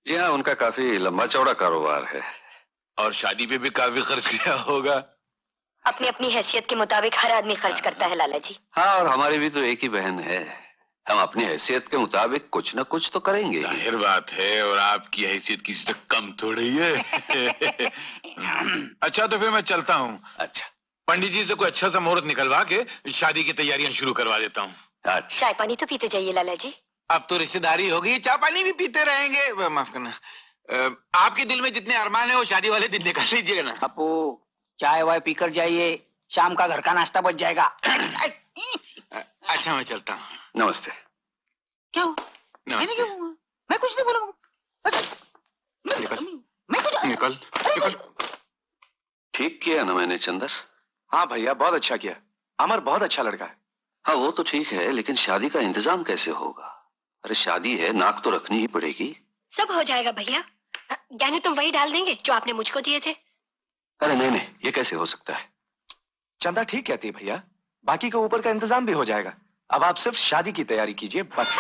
जी हाँ उनका काफी लंबा चौड़ा कारोबार है। और शादी पे भी काफी खर्च किया होगा। अपनी अपनी हैसियत के मुताबिक हर आदमी खर्च करता है लाला जी। हाँ, और हमारी भी तो एक ही बहन है, हम अपनी हैसियत के मुताबिक कुछ न कुछ तो करेंगे। जाहिर बात है, और आपकी हैसियत किसी से कम थोड़ी है। अच्छा तो फिर मैं चलता हूँ। अच्छा, पंडित जी से कोई अच्छा सा मुहूर्त निकलवा के शादी की तैयारियां शुरू करवा देता हूँ। अच्छा। चाय पानी तो पीते जाइए लाला जी। अब तो रिश्तेदारी होगी, चाय पानी भी पीते रहेंगे। माफ करना, आपके दिल में जितने अरमान है वो शादी वाले दिन निकाल लीजिएगा ना। अपू चाय वाय पीकर जाइए, शाम का घर का नाश्ता बच जाएगा। अच्छा मैं चलता हूँ। नमस्ते। क्या हुआ? नमस्ते। मैं कुछ नहीं बोलूंगा। निकल निकल। ठीक किया ना मैंने चंदर? हाँ भैया, बहुत अच्छा किया। अमर बहुत अच्छा लड़का है। हाँ वो तो ठीक है, लेकिन शादी का इंतजाम कैसे होगा? अरे शादी है, नाक तो रखनी ही पड़ेगी। सब हो जाएगा भैया। गहने तुम वही डाल देंगे जो आपने मुझको दिए थे। अरे नहीं, ये कैसे हो सकता है? चंदा ठीक कहती है भैया, बाकी के ऊपर का इंतजाम भी हो जाएगा। अब आप सिर्फ शादी की तैयारी कीजिए बस।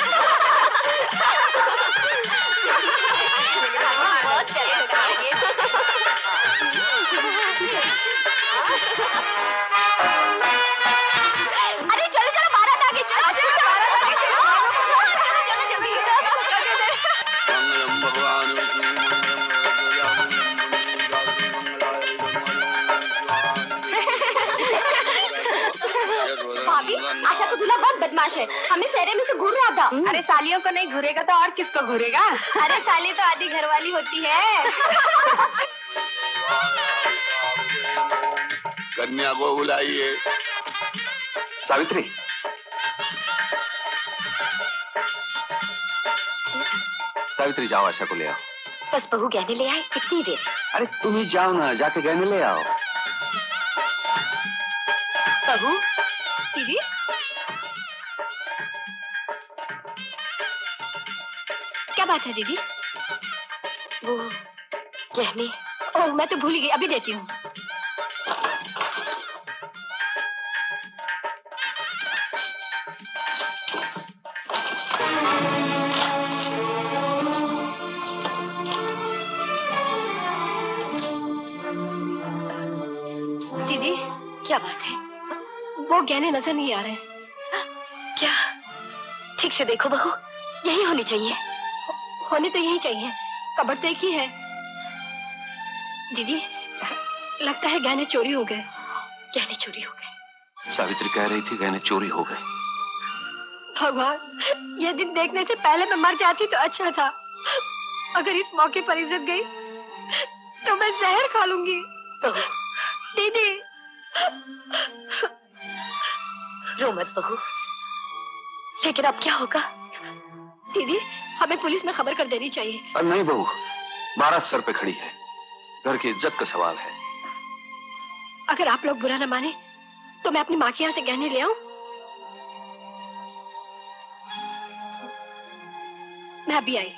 अरे चलो चलो, बारात आ गई, चलो भाभी, आशा को दूल्हा बहुत बदमाश है, हमें सहरे में से घूर रहा था। अरे सालियों को नहीं घूरेगा तो और किसको घूरेगा? अरे साली तो आधी घरवाली होती है। कन्या को बुलाइए। सावित्री, सावित्री जाओ, आशा को ले आओ। बस बहू गहने ले आए, इतनी देर। अरे तुम ही जाओ ना, जाके गहने ले आओ। बहू दीदी, क्या बात है दीदी? वो गहने। ओह मैं तो भूल ही गई, अभी देती हूँ। दीदी क्या बात है? वो गहने नजर नहीं आ रहे। क्या? ठीक से देखो बहू, यही होनी चाहिए। होने तो यही चाहिए, कब्र तो एक ही है। दीदी लगता है गहने चोरी हो गए। गहने चोरी हो गए? सावित्री कह रही थी गहने चोरी हो गए। भगवान, ये दिन देखने से पहले मैं मर जाती तो अच्छा था। अगर इस मौके पर इज्जत गई तो मैं जहर खा लूंगी। दीदी रो मत बहू, लेकिन अब क्या होगा? दीदी हमें पुलिस में खबर कर देनी चाहिए। और नहीं बहू, बारात सर पे खड़ी है, घर की इज्जत का सवाल है। अगर आप लोग बुरा न माने तो मैं अपनी माँ के यहाँ से गहने ले आऊं? मैं अभी आई।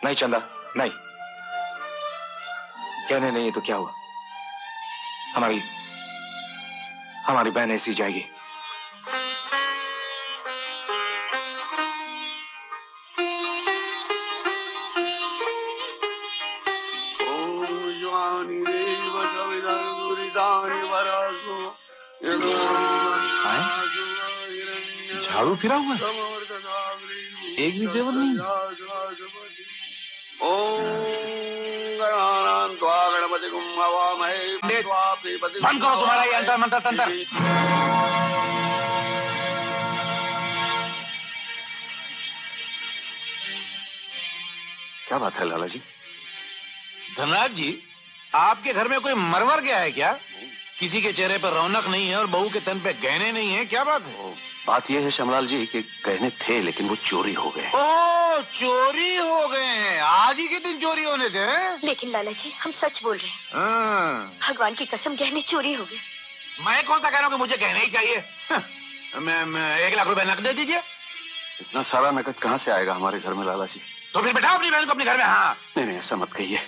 नहीं चंदा, नहीं। कहने नहीं है तो क्या हुआ? हमारी बहन ऐसी जाएगी। झाड़ू फिरा हुआ है, एक भी जेवर नहीं। बंद करो तुम्हारा ये अंतर मंत्र तंत्र। क्या बात है लाला जी? धनराज जी, आपके घर में कोई मरवर गया है क्या? किसी के चेहरे पर रौनक नहीं है और बहू के तन पे गहने नहीं है, क्या बात है? बात यह है श्यामलाल जी कि गहने थे लेकिन वो चोरी हो गए। ओ, चोरी हो गए हैं? आज ही के दिन चोरी होने थे? लेकिन लाला जी हम सच बोल रहे हैं। भगवान की कसम गहने चोरी हो गए। मैं कौन सा कह रहा हूँ कि मुझे गहने ही चाहिए? मैं 1 लाख रुपए नकद दे दीजिए। इतना सारा नकद कहाँ से आएगा हमारे घर में लाला जी? तो फिर बैठाओ अपनी बहन को अपने घर में। हाँ नहीं, ऐसा मत कहिए,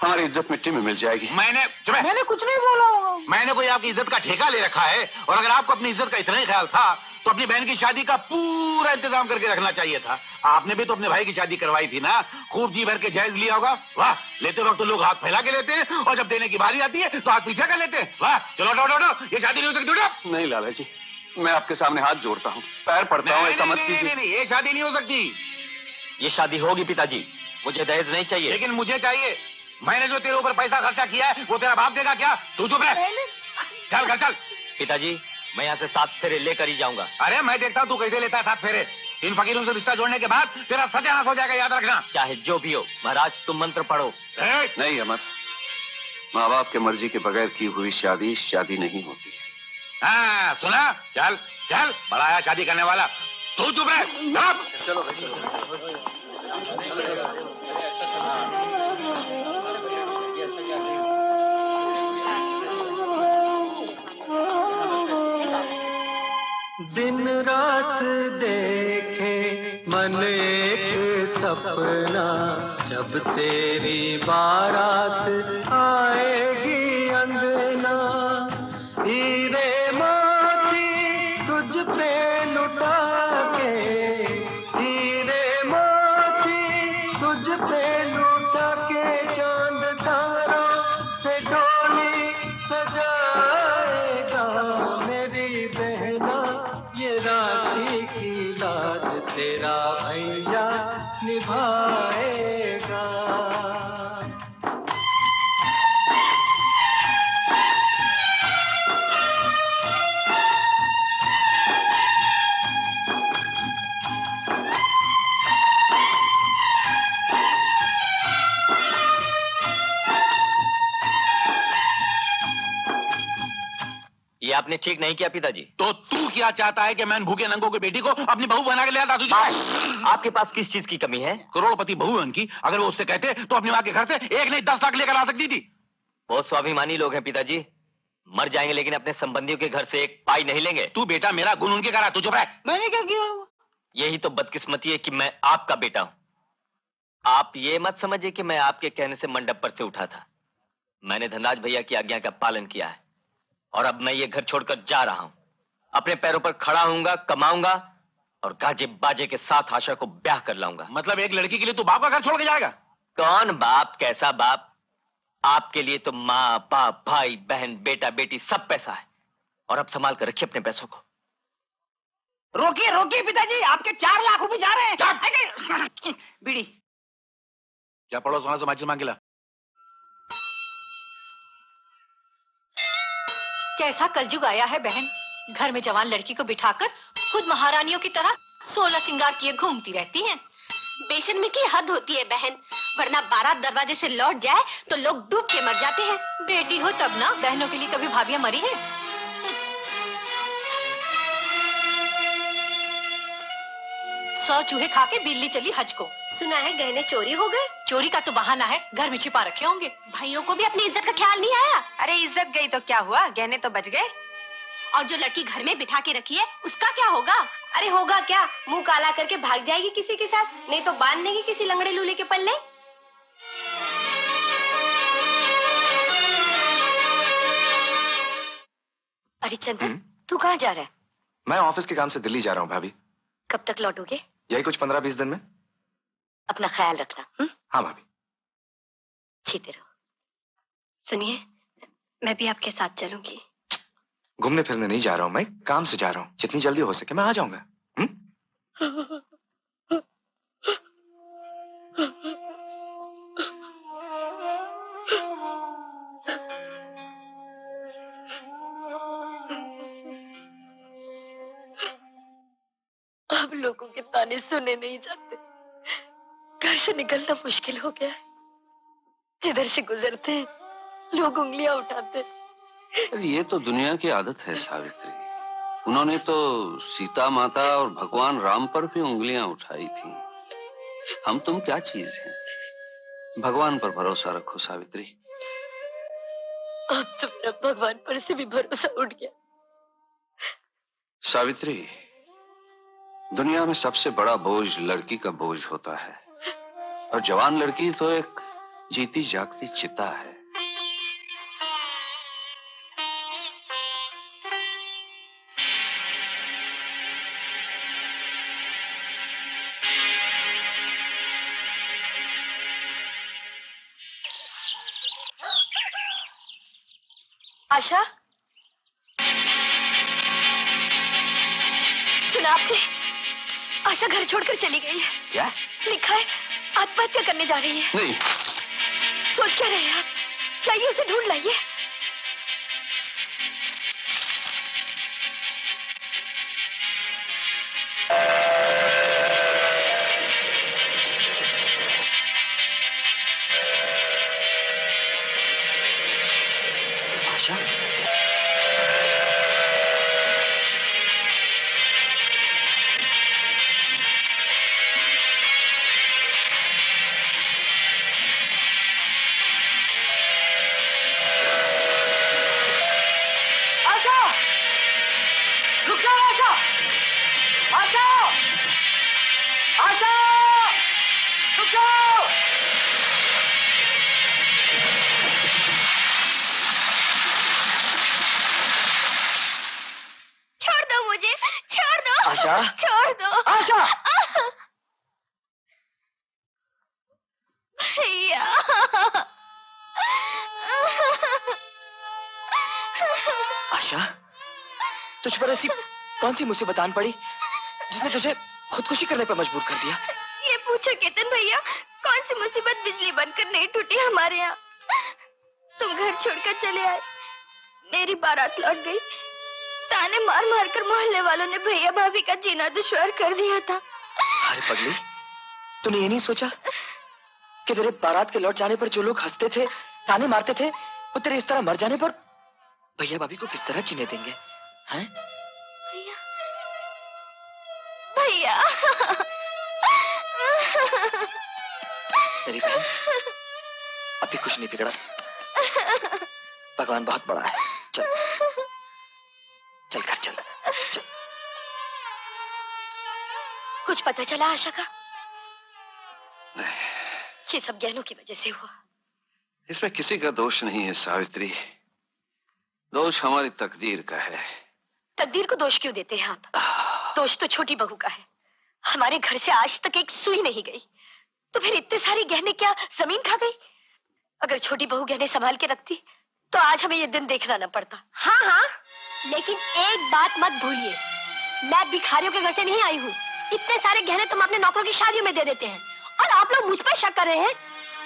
हमारी इज्जत मिट्टी में मिल जाएगी। मैंने कुछ नहीं बोला। मैंने कोई आपकी इज्जत का ठेका ले रखा है, और अगर आपको अपनी इज्जत का इतना ही ख्याल था तो अपनी बहन की शादी का पूरा इंतजाम करके रखना चाहिए था। आपने भी तो अपने भाई की शादी करवाई थी ना, खूब जी भर के जायज लिया होगा। वाह, लेते वक्त तो लोग हाथ फैला के लेते हैं और जब देने की बारी आती है तो हाथ पीछे कर लेते हैं। वाह, चलो उठो उठो, ये शादी नहीं हो सकती। उठो। नहीं लाला जी, मैं आपके सामने हाथ जोड़ता हूँ, पैर पड़ता हूँ, ऐसा मत कीजिए। नहीं, ये शादी नहीं हो सकती। ये शादी होगी पिताजी, मुझे दहेज नहीं चाहिए। लेकिन मुझे चाहिए। मैंने जो तेरे ऊपर पैसा खर्चा किया है वो तेरा बाप देगा क्या? तू चुप रह, चल घर चल। पिताजी, मैं यहाँ से 7 फेरे लेकर ही जाऊंगा। अरे मैं देखता हूँ तू कैसे लेता है 7 फेरे। इन फकीरों से रिश्ता जोड़ने के बाद तेरा सत्यानाश हो जाएगा, याद रखना। चाहे जो भी हो महाराज, तुम मंत्र पढ़ो। नहीं अमर, माँ बाप के मर्जी के बगैर की हुई शादी शादी नहीं होती है। हाँ सुना, चल चल, बड़ा आया शादी करने वाला। तू चुप रह, चलो दिन रात देखे मन एक सपना, जब तेरी बारात आएगी अंगना, हीरे मोती तुझ पे लुटा के, हीरे मोती तुझ पे लुटा के, चांद तारों से डोली सजाएगा मेरी बहना, ये राखी की लाज तेरा भैया निभाएगा। ये आपने ठीक नहीं किया पिताजी। तो तू क्या चाहता है कि मैं भूखे नंगों की बेटी को अपनी बहू बना के ले आता? आपके पास किस चीज की कमी है? करोड़पति बहू है उनकी, अगर वो उससे कहते तो अपनी माँ के घर से 1 नहीं 10 लाख लेकर आ सकती थी। बहुत स्वाभिमानी लोग हैं पिताजी, मर जाएंगे लेकिन अपने संबंधियों के घर से 1 पाई नहीं लेंगे। तू बेटा मेरा गुण उनके करा, तू चुप रह। मैंने क्या किया? यही तो बदकिस्मती है कि मैं आपका बेटा हूं। आप ये मत समझिए कि मैं आपके कहने से मंडप पर से उठा था। मैंने धनराज भैया की आज्ञा का पालन किया है और अब मैं ये घर छोड़कर जा रहा हूं। अपने पैरों पर खड़ा होऊंगा, कमाऊंगा और गाजे बाजे के साथ आशा को ब्याह कर लाऊंगा। मतलब एक लड़की के लिए तू बाप का घर छोड़ के जाएगा? कौन बाप, कैसा बाप? आपके लिए तो माँ बाप, भाई बहन, बेटा बेटी सब पैसा है। और अब संभाल कर रखिए अपने पैसों को। रोकिए रोकिए पिताजी, आपके 4 लाख रुपए जा रहे हैं। बीड़ी क्या पड़ोस वहां से माचिस मांग के ला। कैसा कलयुग आया है बहन, घर में जवान लड़की को बिठाकर खुद महारानियों की तरह 16 श्रृंगार किए घूमती रहती हैं। बेशर्मी की हद होती है बहन, वरना बारात दरवाजे से लौट जाए तो लोग डूब के मर जाते हैं। बेटी हो तब ना, बहनों के लिए कभी भाभियां मरी हैं? 100 चूहे खा के बिल्ली चली हज को। सुना है गहने चोरी हो गए। चोरी का तो बहाना है, घर में छिपा रखे होंगे। भाइयों को भी अपनी इज्जत का ख्याल नहीं आया। अरे इज्जत गई तो क्या हुआ, गहने तो बच गए। और जो लड़की घर में बिठा के रखी है उसका क्या होगा? अरे होगा क्या, मुंह काला करके भाग जाएगी किसी के साथ, नहीं तो बांध देगी किसी लंगड़े लूले के पल्ले। अरे चंदन, तू कहाँ जा रहा है? मैं ऑफिस के काम से दिल्ली जा रहा हूँ भाभी। कब तक लौटोगे? यही कुछ 15-20 दिन में। अपना ख्याल रखना। हाँ भाभी। जीते रहो। सुनिए, मैं भी आपके साथ चलूंगी। घूमने फिरने नहीं जा रहा हूँ, मैं काम से जा रहा हूँ। जितनी जल्दी हो सके मैं आ जाऊंगा। अब लोगों के ताने सुने नहीं जाते, घर से निकलना मुश्किल हो गया है। जिधर से गुजरते हैं लोग उंगलियां उठाते हैं। ये तो दुनिया की आदत है सावित्री। उन्होंने तो सीता माता और भगवान राम पर भी उंगलियां उठाई थी। हम तुम क्या चीज हैं? भगवान पर भरोसा रखो सावित्री। अब तो मेरा भगवान पर से भी भरोसा उठ गया। सावित्री, दुनिया में सबसे बड़ा बोझ लड़की का बोझ होता है, और जवान लड़की तो एक जीती जागती चिता है। आशा, सुना आपने? आशा घर छोड़कर चली गई है। क्या? लिखा है आत्महत्या करने जा रही है। नहीं। सोच क्या रहे हैं आप? जाइए उसे ढूंढ लाइए। आशा? आशा! रुक जाओ आशा! आशा! आशा! रुक जाओ! छोड़ दो मुझे, छोड़ दो। आशा! छोड़ दो। आशा! भैया। आशा, तुझ पर ऐसी कौन सी मुसीबत आन पड़ी जिसने तुझे खुदकुशी करने पर मजबूर कर दिया? ये पूछो केतन भैया, कौन सी मुसीबत बिजली बनकर नहीं टूटी हमारे यहाँ। तुम घर छोड़कर चले आए, मेरी बारात लौट गई। ताने मार मार कर मोहल्ले वालों ने भैया भाभी का जीना दुश्वार कर दिया था। अरे पगली, तूने ये नहीं सोचा कि तेरे बारात के लौट जाने पर जो लोग हंसते थे, ताने मारते थे, वो तेरे इस तरह मर जाने पर भैया भाभी को किस तरह जीने देंगे? हैं? भैया। मेरी बहन, अभी कुछ नहीं बिगड़ा। भगवान बहुत बड़ा है। चल, चल घर चल, चल। कुछ पता चला आशा का? ये सब गहनों की वजह से हुआ। इसमें किसी का दोष नहीं है सावित्री, दोष हमारी तकदीर का है। तकदीर को दोष क्यों देते हैं आप? दोष तो छोटी बहू का है। हमारे घर से आज तक एक सुई नहीं गई, तो फिर इतने सारे गहने क्या जमीन खा गई? अगर छोटी बहू गहने संभाल के रखती तो आज हमें ये दिन देखना न पड़ता। हाँ हाँ, लेकिन एक बात मत भूलिए, मैं भिखारियों के घर से नहीं आई हूँ। इतने सारे गहने तुम अपने नौकरों की शादियों में दे देते हैं और आप लोग मुझ पर शक कर रहे हैं।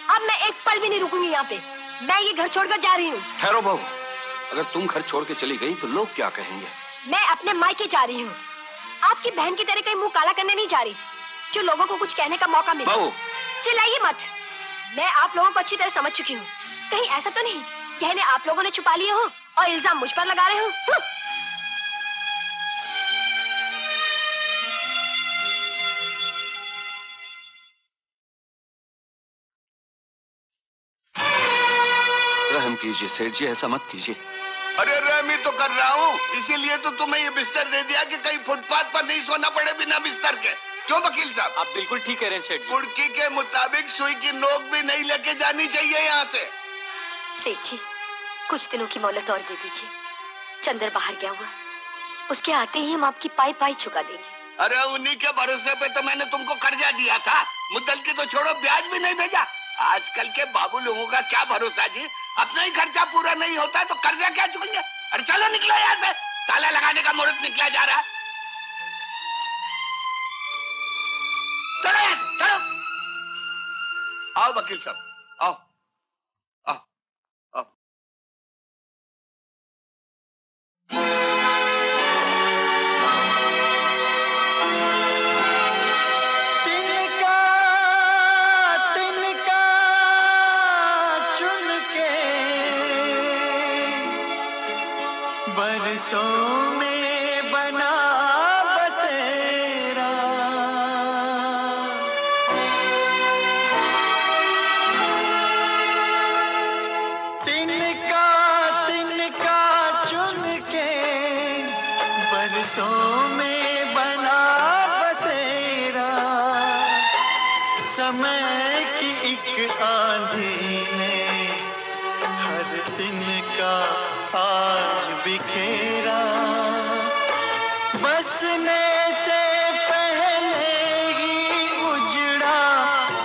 अब मैं एक पल भी नहीं रुकूंगी यहाँ पे। मैं ये घर छोड़कर जा रही हूँ। ठहरो बहू, अगर तुम घर छोड़ के चली गई तो लोग क्या कहेंगे? मैं अपने मायके जा रही हूँ। आपकी बहन की तरह कहीं मुंह काला करने नहीं जा रही, जो लोगों को कुछ कहने का मौका मिले। बहू, चिल्लाइए मत। मैं आप लोगों को अच्छी तरह समझ चुकी हूँ। कहीं ऐसा तो नहीं गहने आप लोगों ने छुपा लिए हो और इल्जाम मुझ पर लगा रहे हो? रहम कीजिए सेठ जी, ऐसा मत कीजिए। अरे रहम ही तो कर रहा हूँ, इसीलिए तो तुम्हें ये बिस्तर दे दिया कि कहीं फुटपाथ पर नहीं सोना पड़े बिना बिस्तर के। क्यों वकील साहब? आप बिल्कुल ठीक कह रहे हैं सेठ जी। कुर्की के मुताबिक सुई की नोक भी नहीं लेके जानी चाहिए यहाँ से। सेठ जी, कुछ दिनों की मोहलत और दे दीजिए। चंदर बाहर गया हुआ, उसके आते ही हम आपकी पाई पाई चुका देंगे। अरे उन्हीं के भरोसे पे तो मैंने तुमको कर्जा दिया था। मुद्दल की तो छोड़ो, ब्याज भी नहीं भेजा। आजकल के बाबू लोगों का क्या भरोसा जी, अपना ही खर्चा पूरा नहीं होता तो कर्जा क्या चुकेंगे। अरे चलो निकलो यहाँ से, ताला लगाने का मुहूर्त निकला जा रहा है। चलो यहाँ से, चलो। आओ वकील साहब, आओ आओ आओ। तिनका चुन के बरसों में बना बसेरा, तिनका चुन के बरसों में बना बसेरा, समय की एक आंधी ने हर तिनका आज बिखेरा, बसने से पहले ही उजड़ा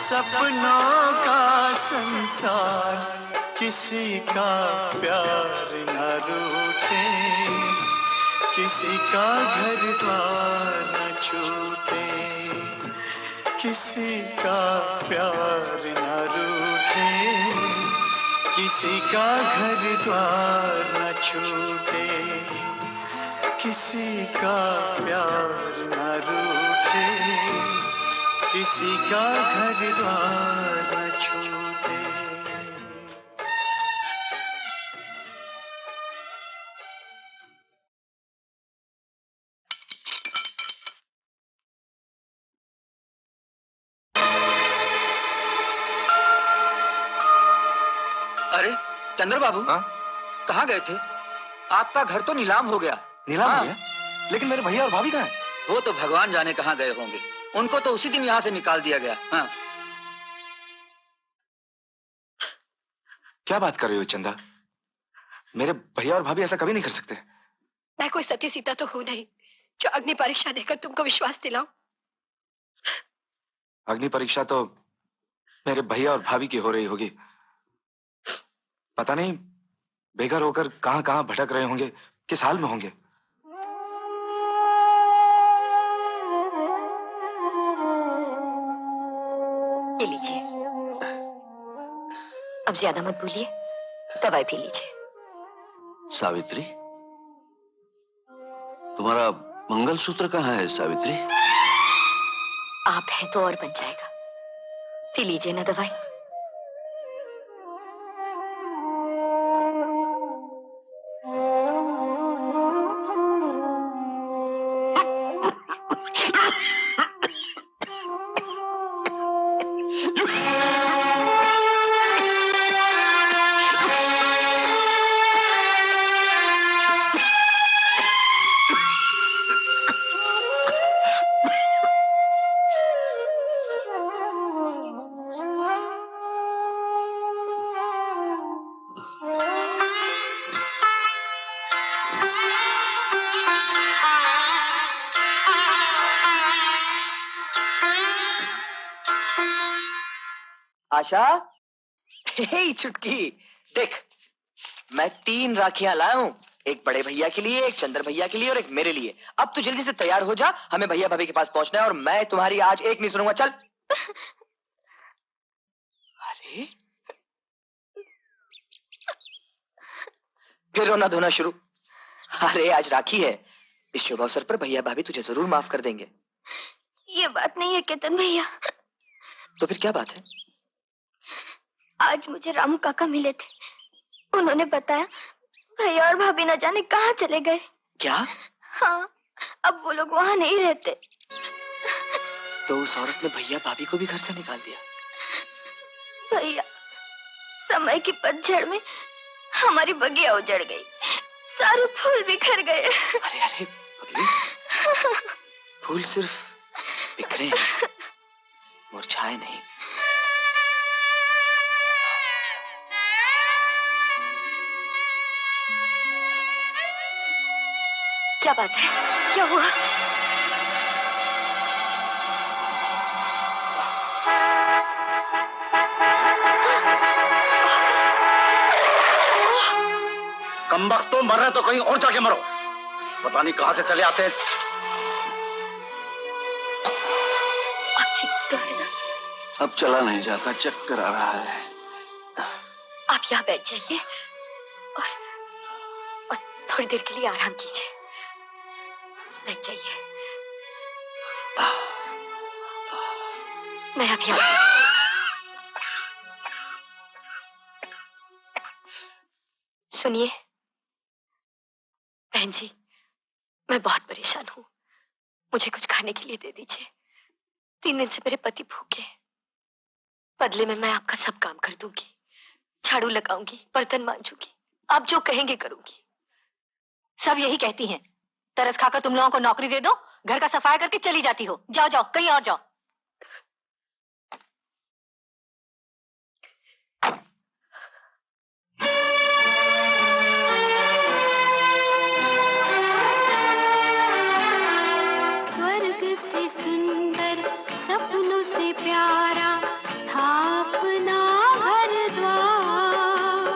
सपनों का संसार, किसी का प्यार न रूठे, किसी का घर द्वार न छूटे, किसी का प्यार न रूठे, किसी का घर द्वार न छूटे, किसी का प्यार न रूठे, किसी का घर द्वार न छूटे। अरे चंद्र बाबू, कहाँ गए थे? आपका घर तो नीलाम हो गया। नीलाम हो गया? लेकिन मेरे भैया और भाभी कहाँ हैं? वो तो भगवान जाने कहाँ गए होंगे। उनको तो उसी दिन यहाँ से निकाल दिया गया। हाँ। क्या बात कर रही हो चंदा? मेरे भैया और भाभी ऐसा कभी नहीं कर सकते। मैं कोई सती सीता तो हूं नहीं जो अग्नि परीक्षा देकर तुमको विश्वास दिलाऊं। अग्नि परीक्षा तो मेरे भैया और भाभी की हो रही होगी। पता नहीं बेघर होकर कहां कहां भटक रहे होंगे, किस हाल में होंगे। ये लीजिए, अब ज्यादा मत भूलिए, दवाई पी लीजिए। सावित्री, तुम्हारा मंगलसूत्र कहाँ है सावित्री? आप हैं तो और बन जाएगा। पी लीजिए ना दवाई। आशा, हे चुटकी, देख मैं 3 राखियां लाया हूं। एक बड़े भैया के लिए, एक चंद्र भैया के लिए और एक मेरे लिए। अब तू जल्दी से तैयार हो जा, हमें भैया भाभी के पास पहुंचना है और मैं तुम्हारी आज एक नहीं सुनूंगा। चल। अरे फिर रोना धोना शुरू। अरे आज राखी है, इस शुभ अवसर पर भैया भाभी तुझे जरूर माफ कर देंगे। ये बात नहीं है केतन भैया। तो फिर क्या बात है? आज मुझे रामू काका मिले थे, उन्होंने बताया भैया और भाभी न जाने कहाँ चले गए। क्या? हाँ, अब वो लोग वहाँ नहीं रहते। तो उस औरत ने भैया भाभी को भी घर से निकाल दिया? भैया, समय की पतझड़ में हमारी बगिया उजड़ गई, सारे फूल बिखर गए। अरे अरे पगली, फूल सिर्फ बिखरे हैं, मुरझाए नहीं। क्या बात है? क्या हुआ? कमबख्त तो मर रहे तो कहीं और जाके मरो। पता नहीं कहां से चले आते हैं। अब चला नहीं जाता, चक्कर आ रहा है। आप यहाँ बैठ जाइए और थोड़ी देर के लिए आराम कीजिए। बैठ जाइए, मैं अभी आती हूँ। सुनिए बहन जी, मैं बहुत परेशान हूँ, मुझे कुछ खाने के लिए दे दीजिए। 3 दिन से मेरे पति भूखे हैं। बदले में मैं आपका सब काम कर दूंगी, झाड़ू लगाऊंगी, बर्तन मांजूंगी, आप जो कहेंगे करूंगी। सब यही कहती हैं, तरस खाकर तुम लोगों को नौकरी दे दो, घर का सफाई करके चली जाती हो। जाओ जाओ, कहीं और जाओ। स्वर्ग से सुंदर, सपनों से प्यारा था अपना घर द्वार।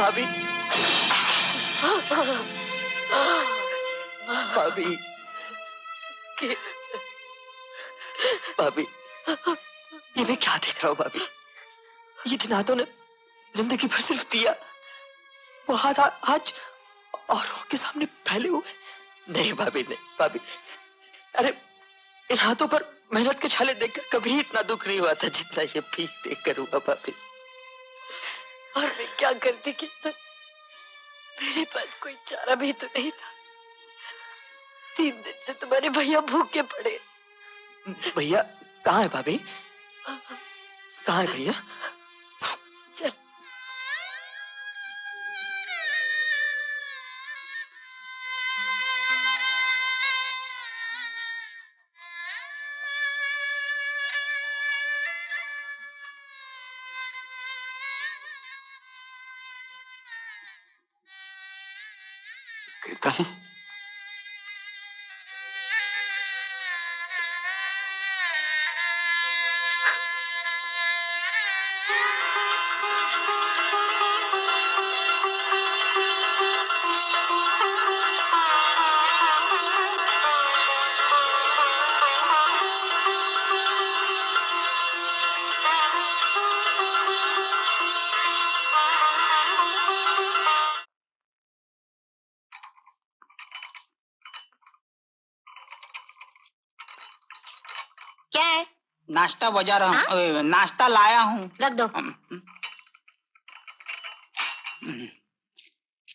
भाभी, भाभी, भाभी, ये मैं क्या देख रहा हूँ भाभी? ये जिनातों ने जिंदगी भर सिर्फ दिया, वो हाथ आज औरों के सामने फैले हुए। नहीं भाभी, नहीं भाभी, अरे इन हाथों पर मेहनत के छाले देखकर कभी इतना दुख नहीं हुआ था जितना ये भीख देखकर हुआ भाभी। और मैं क्या करती कीर्तन, मेरे पास कोई चारा भी तो नहीं था। 3 दिन से तुम्हारे भैया भूखे पड़े। भैया कहाँ है भाभी? कहाँ है भैया? चल। कीर्तन, क्या है? नाश्ता बजा रहा हूँ, नाश्ता लाया हूँ। रख दो।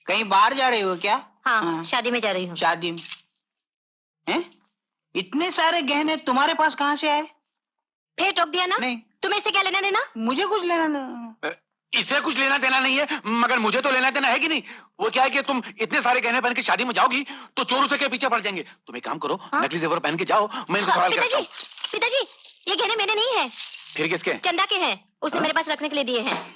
कहीं बाहर जा रही हो क्या? हाँ, शादी में जा रही हूँ। शादी में? हैं? इतने सारे गहने तुम्हारे पास कहाँ से आए? फिर टोक दिया ना? नहीं। तुम्हें इससे क्या लेना देना? मुझे कुछ लेना देना। इसे कुछ लेना देना नहीं है, मगर मुझे तो लेना देना है कि नहीं? वो क्या है कि तुम इतने सारे गहने पहन के शादी में जाओगी तो चोर उसे के पीछे पड़ जाएंगे। तुम एक काम करो, नकली जेवर पहन के जाओ, मैं इनको सवाल करता हूँ। पिताजी, ये गहने मेरे नहीं है। फिर किसके? चंदा के हैं, उसने मेरे पास रखने के लिए दिए हैं।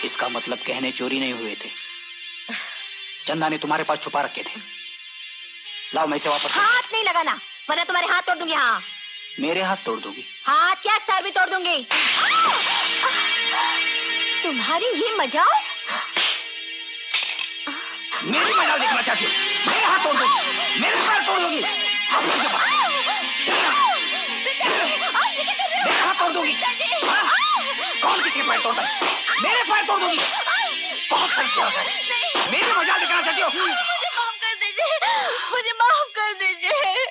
इसका मतलब गहने चोरी नहीं हुए थे, चंदा ने तुम्हारे पास छुपा रखे थे। लाओ, मैं इसे वापस। हाथ नहीं लगाना, वरना तुम्हारे हाथ तोड़ दूंगी। हाँ, मेरे हाथ तोड़ दोगी? हाथ क्या, सर भी तोड़ दूंगी। तुम्हारी ये मजाल? मेरी मजाल देखना चाहती हो? मेरे हाथ तोड़ दोगी, मेरे पैर तोड़ दोगी। मेरे हाथ तोड़ दोगी? कौन किसके पैर तोड़ता है? मेरे पैर तोड़ दोगी? बहुत सही है। मेरी मजाल देखना चाहती हो? मुझे माफ कर दीजिए, मुझे माफ कर दीजिए।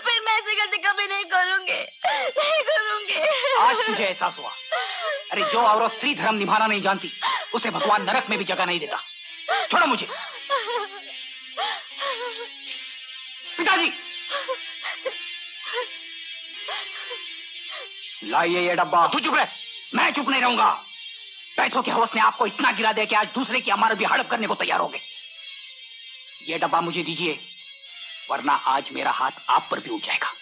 फिर मैं ऐसी गलती कभी नहीं करूंगी, नहीं करूंगी। आज तुझे एहसास हुआ? अरे जो औरत स्त्री धर्म निभाना नहीं जानती, उसे भगवान नरक में भी जगह नहीं देता। छोड़ो मुझे। पिताजी, लाइए ये डब्बा। तू चुप रह। मैं चुप नहीं रहूंगा। पैसों के हवस ने आपको इतना गिरा दिया कि आज दूसरे की अमानत भी हड़प करने को तैयार हो गए। ये डब्बा मुझे दीजिए, वरना आज मेरा हाथ आप पर भी उठ जाएगा।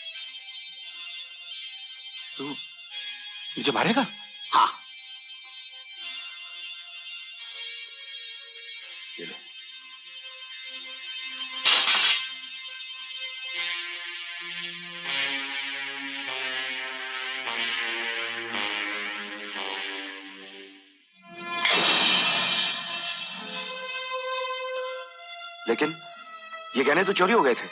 तू मुझे मारेगा? हाँ। ये लो। लेकिन ये गहने तो चोरी हो गए थे।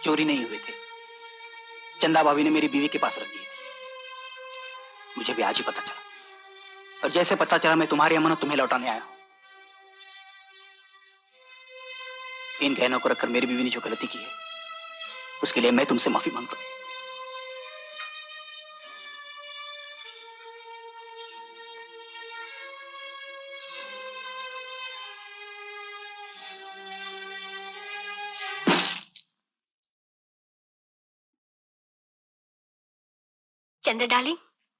चोरी नहीं हुए थे, चंदा भाभी ने मेरी बीवी के पास रख दिए थे। मुझे भी आज ही पता चला, और जैसे पता चला मैं तुम्हारी अमानत तुम्हें लौटाने आया हूं। इन गहनों को रखकर मेरी बीवी ने जो गलती की है, उसके लिए मैं तुमसे माफी मांगता हूं। चंद्र डार्लिंग,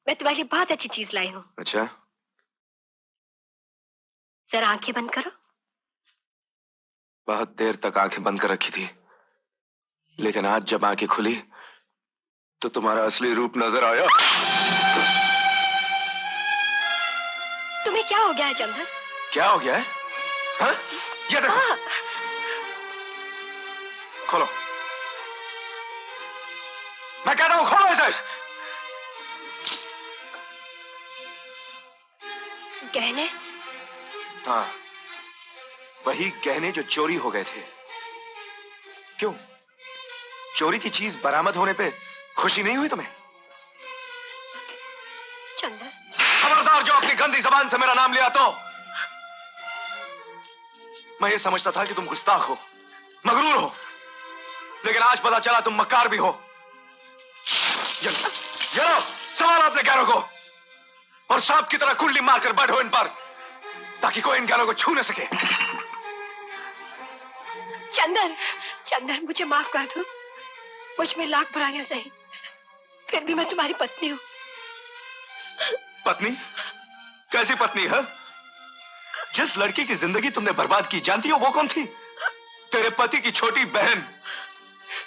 मैं तुम्हारे लिए बहुत अच्छी चीज लाई हूँ। अच्छा, जरा आंखें बंद करो। बहुत देर तक आंखें बंद कर रखी थी, लेकिन आज जब आंखें खुली तो तुम्हारा असली रूप नजर आया। तुम्हें क्या हो गया है चंदन? क्या हो गया है? हाँ? ये देखो। खोलो। मैं कहता हूं खोलो इसे। गहने? हाँ, वही गहने जो चोरी हो गए थे। क्यों, चोरी की चीज बरामद होने पे खुशी नहीं हुई तुम्हें? चंदर, खबरदार जो अपनी गंदी जबान से मेरा नाम लिया तो। मैं ये समझता था कि तुम गुस्ताख हो, मगरूर हो, लेकिन आज पता चला तुम मक्कार भी हो। ये लो, संभालो अपने गहनों को और सांप की तरह कुंडली मारकर बैठो इन पर, ताकि कोई इन गहनों को छू न सके। चंदर, चंदर मुझे माफ कर दो। मुझ में लाख बुराइयां सही, फिर भी मैं तुम्हारी पत्नी हूँ। पत्नी? कैसी पत्नी है? जिस लड़की की जिंदगी तुमने बर्बाद की, जानती हो वो कौन थी? तेरे पति की छोटी बहन,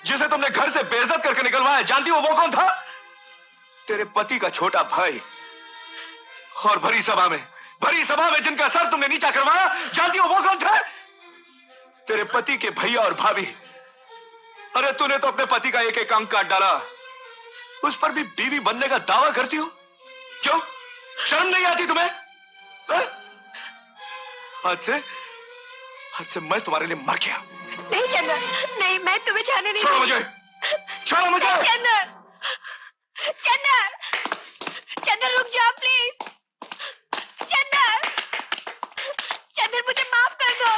जिसे तुमने घर से बेइज्जत करके निकलवाया, जानती हो वो कौन था? तेरे पति का छोटा भाई। और भरी सभा में जिनका सर तुमने नीचा करवाया, जानती हो वो कौन था? तेरे पति के भैया और भाभी। अरे तूने तो अपने पति का एक एक अंग काट डाला, उस पर भी बीवी बनने का दावा करती हो। क्यों, शर्म नहीं आती तुम्हें? आज से मैं तुम्हारे लिए मर गया। नहीं चंदर, नहीं, मैं तुम्हें जाने नहीं छोड़ो दूंगी। मुझे, छोड़ो मुझे। चंदर, चंदर, चंदर रुक जाओ प्लीज। चंदर, चंदर मुझे माफ कर दो।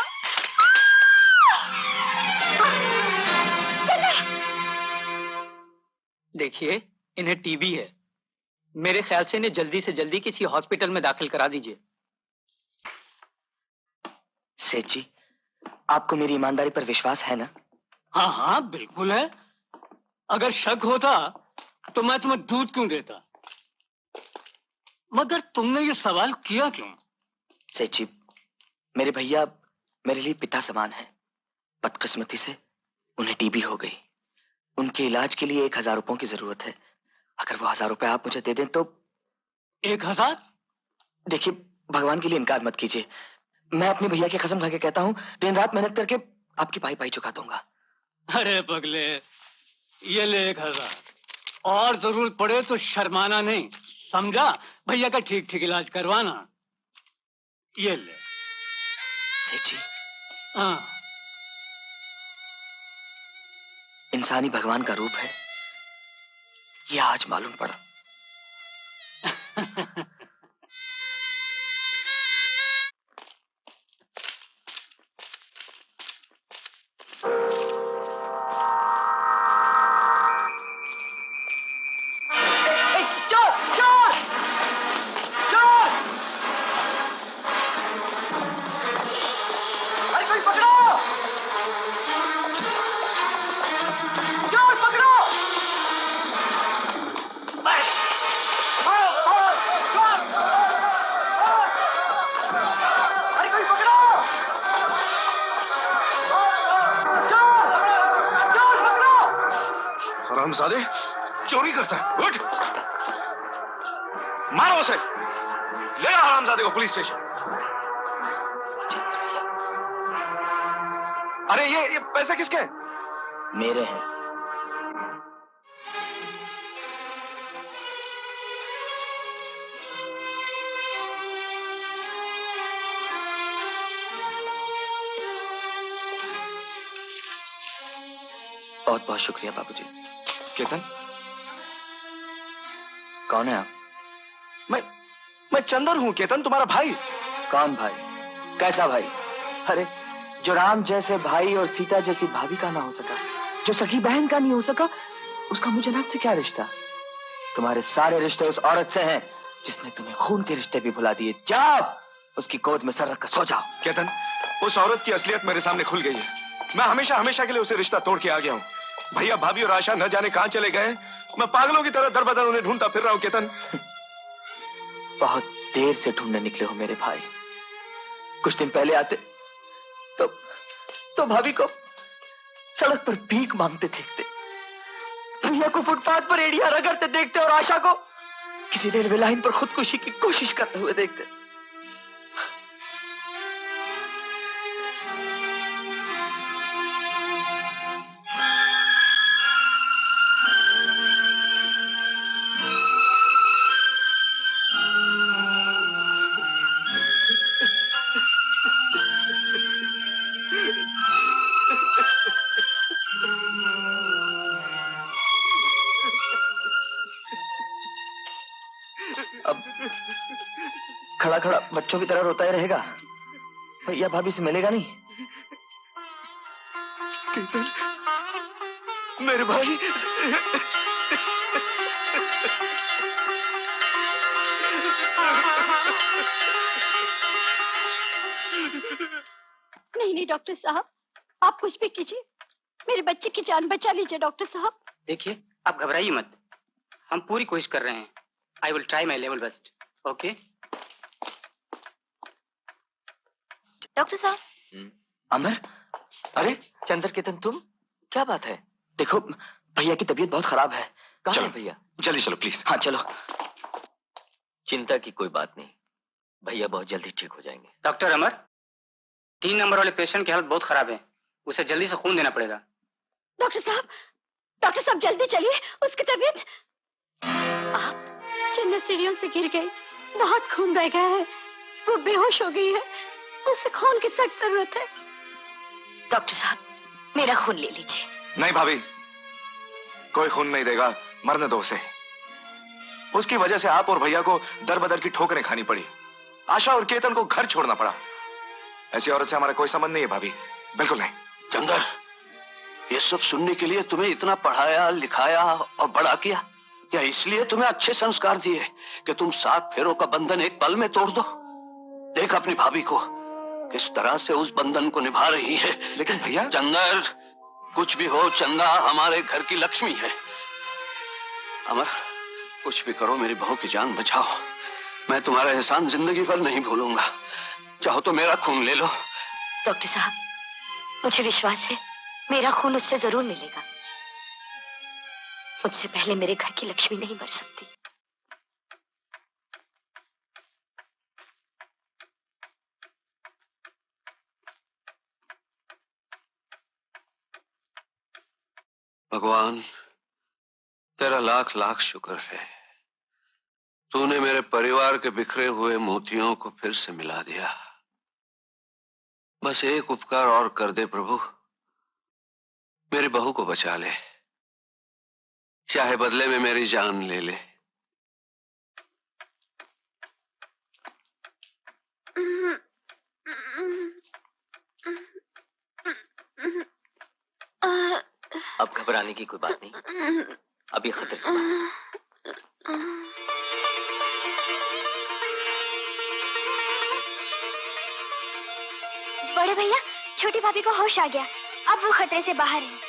देखिए, इन्हें टीबी है। मेरे ख्याल से इन्हें जल्दी से जल्दी किसी हॉस्पिटल में दाखिल करा दीजिए। सेठ जी, आपको मेरी ईमानदारी पर विश्वास है ना? हाँ हाँ बिल्कुल है। अगर शक होता तो मैं तुम्हें दूध क्यों देता? मगर तुमने ये सवाल किया क्यों? सेठ जी, मेरे भैया मेरे लिए पिता समान है। बदकिस्मती से उन्हें टीबी हो गई। उनके इलाज के लिए 1000 रुपयों की जरूरत है। अगर वो 1000 रुपए आप मुझे दे दें तो। 1000? देखिए, भगवान के लिए इनकार मत कीजिए। मैं अपने भैया की कसम खा के कहता हूँ, दिन रात मेहनत करके आपकी पाई पाई चुका दूंगा। अरे पगले, ये ले 1000, और जरूरत पड़े तो शर्माना नहीं, समझा? भैया का ठीक ठीक इलाज करवाना। ये ले। सेठ जी, हाँ, इंसानी भगवान का रूप है, ये आज मालूम पड़ा। हरामजादे, चोरी करता है। उठ, मारो उसे। ले आओ हरामजादे को पुलिस स्टेशन। अरे ये पैसे किसके हैं? मेरे हैं। बहुत बहुत शुक्रिया बाबूजी। केतन, कौन है आप? मैं चंदर हूं केतन, तुम्हारा भाई। कौन भाई? कैसा भाई? अरे, जो राम जैसे भाई और सीता जैसी भाभी का ना हो सका, जो सगी बहन का नहीं हो सका, उसका मुझे नाक से क्या रिश्ता? तुम्हारे सारे रिश्ते उस औरत से हैं जिसने तुम्हें खून के रिश्ते भी भुला दिए। जाओ, उसकी गोद में सर रखकर सो जाओ। केतन, उस औरत की असलियत मेरे सामने खुल गई है। मैं हमेशा हमेशा के लिए उसे रिश्ता तोड़ के आ गया हूँ। भैया भाभी और आशा न जाने कहां चले गए। मैं पागलों की तरह दर बदर उन्हें ढूंढता फिर रहा हूं। केतन, बहुत देर से ढूंढने निकले हो मेरे भाई। कुछ दिन पहले आते तो भाभी को सड़क पर भीख मांगते देखते, भैया को फुटपाथ पर एड़ियां रगड़ते देखते और आशा को किसी रेलवे लाइन पर खुदकुशी की कोशिश करते हुए देखते। खड़ा खड़ा बच्चों की तरह रोता ही रहेगा? भैया भाभी से मिलेगा नहीं? मेरे भाई, नहीं नहीं डॉक्टर साहब, आप कुछ भी कीजिए, मेरे बच्चे की जान बचा लीजिए डॉक्टर साहब। देखिए, आप घबराइए मत, हम पूरी कोशिश कर रहे हैं। I will try my level best. Okay doctor साहब। अमर, अरे चंद्र केतन, तुम? क्या बात है? देखो भैया की तबीयत बहुत खराब है। कहाँ है भैया? जल्दी चलो प्लीज। हाँ चलो। चिंता की कोई बात नहीं, भैया बहुत जल्दी ठीक हो जाएंगे। डॉक्टर अमर, 3 नंबर वाले पेशेंट की हालत बहुत खराब है, उसे जल्दी से खून देना पड़ेगा। डॉक्टर साहब जल्दी चलिए, उसकी तबीयत। चंद्र सीढ़ियों से गिर गई, बहुत खून बह गया है, वो बेहोश हो गई है, उसे खून की सख्त जरूरत है। डॉक्टर साहब, मेरा खून ले लीजिए। नहीं भाभी, कोई खून नहीं देगा, मरने दो उसे। उसकी वजह से आप और भैया को दर बदर की ठोकरें खानी पड़ी। आशा और केतन को घर छोड़ना पड़ा। ऐसी औरत से हमारा कोई संबंध नहीं है भाभी, बिल्कुल नहीं। चंदर, ये सब सुनने के लिए तुम्हें इतना पढ़ाया लिखाया और बड़ा किया, या इसलिए तुम्हें अच्छे संस्कार दिए कि तुम 7 फेरों का बंधन एक पल में तोड़ दो? देख अपनी भाभी को, किस तरह से उस बंधन को निभा रही है। लेकिन भैया। चंदर, कुछ भी हो, चंदा हमारे घर की लक्ष्मी है। अमर, कुछ भी करो, मेरी बहू की जान बचाओ। मैं तुम्हारा एहसान जिंदगी भर नहीं भूलूंगा। चाहो तो मेरा खून ले लो। डॉक्टर साहब, मुझे विश्वास है मेरा खून उससे जरूर मिलेगा। मुझसे पहले मेरे घर की लक्ष्मी नहीं मर सकती। भगवान, तेरा लाख लाख शुक्र है, तूने मेरे परिवार के बिखरे हुए मोतियों को फिर से मिला दिया। बस एक उपकार और कर दे प्रभु, मेरी बहू को बचा ले, चाहे बदले में मेरी जान ले ले। अब घबराने की कोई बात नहीं, अभी खतरे से बाहर। बड़े भैया, छोटी भाभी को होश आ गया, अब वो खतरे से बाहर है।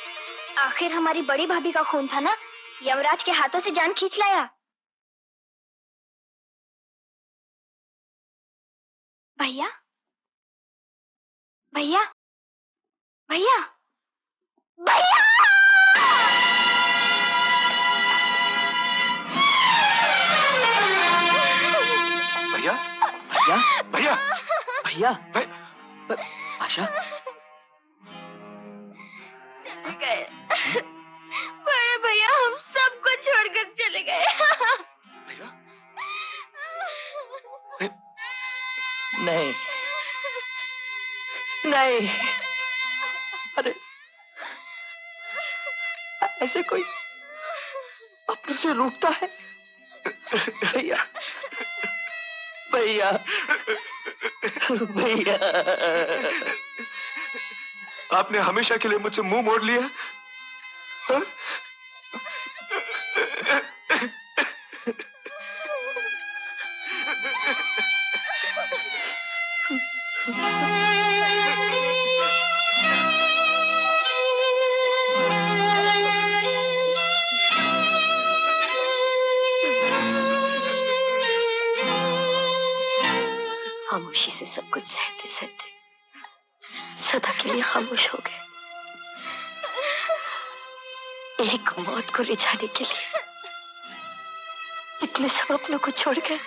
आखिर हमारी बड़ी भाभी का खून था ना, यमराज के हाथों से जान खींच लाया। भैया भैया भैया भैया भैया भैया भैया आशा, चले गए बड़े भैया, हम सबको छोड़कर चले गए। नहीं नहीं, अरे ऐसे कोई अपनों से रूठता है? भैया भैया भैया, आपने हमेशा के लिए मुझसे मुंह मोड़ लिया। हा? खामोशी से सब कुछ सहते सहते सदा के लिए खामोश हो गए। एक मौत को ले जाने के लिए इतने सब अपनों को छोड़ गए।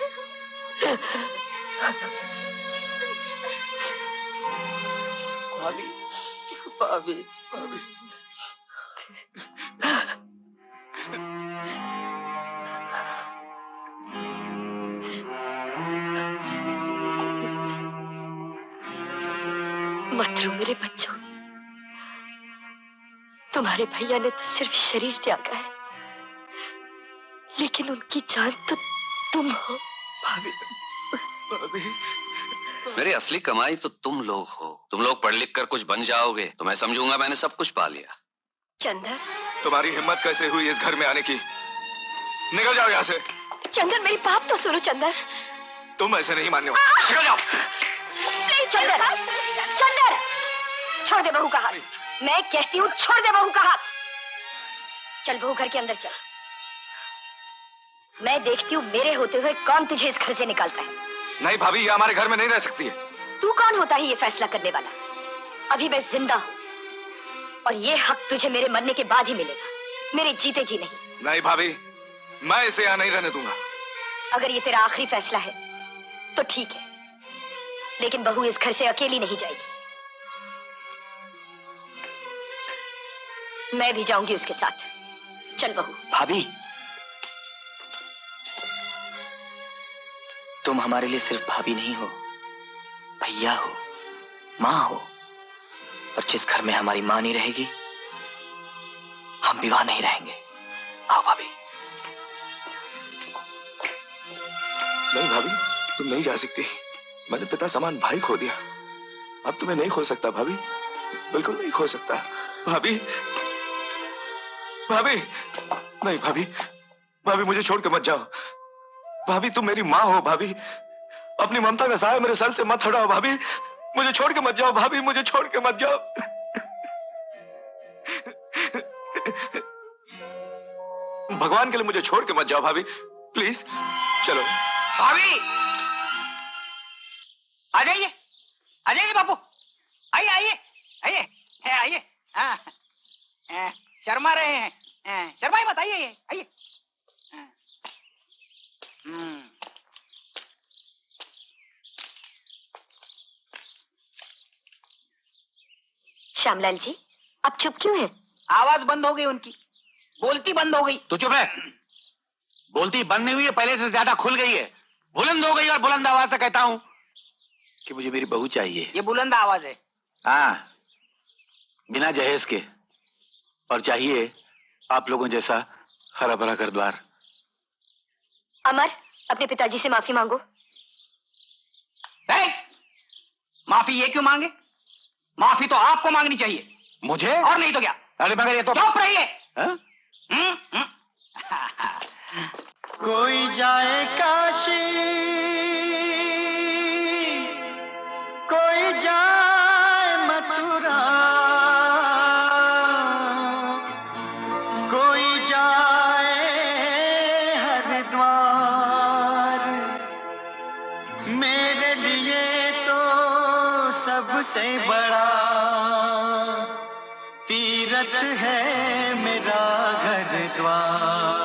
भाभी भाभी भाभी, मत रो मेरे बच्चों, तुम्हारे भैया ने तो सिर्फ शरीर त्यागा है, लेकिन उनकी जान तो तुम हो। भाभी मेरी असली कमाई तो तुम लोग हो। तुम लोग पढ़ लिख कर कुछ बन जाओगे तो मैं समझूंगा मैंने सब कुछ पा लिया। चंदर, तुम्हारी हिम्मत कैसे हुई इस घर में आने की? निकल जाओ यहाँ से। चंदर, मेरी बात तो सुनो। चंदर, तुम ऐसे नहीं मानने हो। निकल जाओ। चंदर, चंदर, छोड़ दे बहू का हाथ। मैं कहती हूँ छोड़ दे बहू का हाथ। चल बहू, घर के अंदर चल। मैं देखती हूँ मेरे होते हुए कौन तुझे इस घर से निकालता है। नहीं भाभी, ये हमारे घर में नहीं रह सकती है। तू कौन होता है ये फैसला करने वाला? अभी मैं जिंदा हूँ और ये हक तुझे मेरे मरने के बाद ही मिलेगा, मेरे जीते जी नहीं। नहीं भाभी, मैं इसे यहाँ नहीं रहने दूंगा। अगर ये तेरा आखिरी फैसला है तो ठीक है, लेकिन बहू इस घर से अकेली नहीं जाएगी। मैं भी जाऊंगी उसके साथ। चल बहू। भाभी, तुम हमारे लिए सिर्फ भाभी नहीं हो, भैया हो, माँ हो। और जिस घर में हमारी माँ नहीं रहेगी, हम भी वहां नहीं रहेंगे। आओ भाभी। नहीं भाभी, तुम नहीं जा सकती। मैंने पिता समान भाई खो दिया, अब तुम्हें नहीं खो सकता भाभी, बिल्कुल नहीं खो सकता। भाभी, भाभी, नहीं भाभी, भाभी मुझे छोड़ के मत जाओ। भाभी तुम मेरी माँ हो। भाभी, अपनी ममता का साया मेरे सर से मत हटाओ। भाभी, मुझे छोड़ के मत जाओ। भाभी, मुझे छोड़ के मत जाओ। भगवान के लिए मुझे छोड़ के मत जाओ भाभी, प्लीज। चलो भाभी, आ जाइए, आ जाइए बापू, आइए आइए आइए आइए। हाँ, शर्मा रहे हैं, शर्माई मत, आइए आइए। श्यामलाल जी, आप चुप क्यों हैं? आवाज बंद हो गई उनकी, बोलती बंद हो गई। तो चुप है। बोलती बंद नहीं हुई है, पहले से ज्यादा खुल गई है, बुलंद हो गई। और बुलंद आवाज से कहता हूं कि मुझे मेरी बहू चाहिए। ये बुलंद आवाज है। हाँ, बिना जहेज के, और चाहिए आप लोगों जैसा हरा भरा घर द्वार। अमर, अपने पिताजी से माफी मांगो। माफी ये क्यों मांगे? माफी तो आपको मांगनी चाहिए। मुझे? और नहीं तो क्या? अरे मगर ये तो चुप रहिए। कोई जाए काशी, कोई जाए मथुरा, कोई जाए हरिद्वार, मेरे लिए तो सबसे बड़ा तीरथ है मेरा घर द्वार।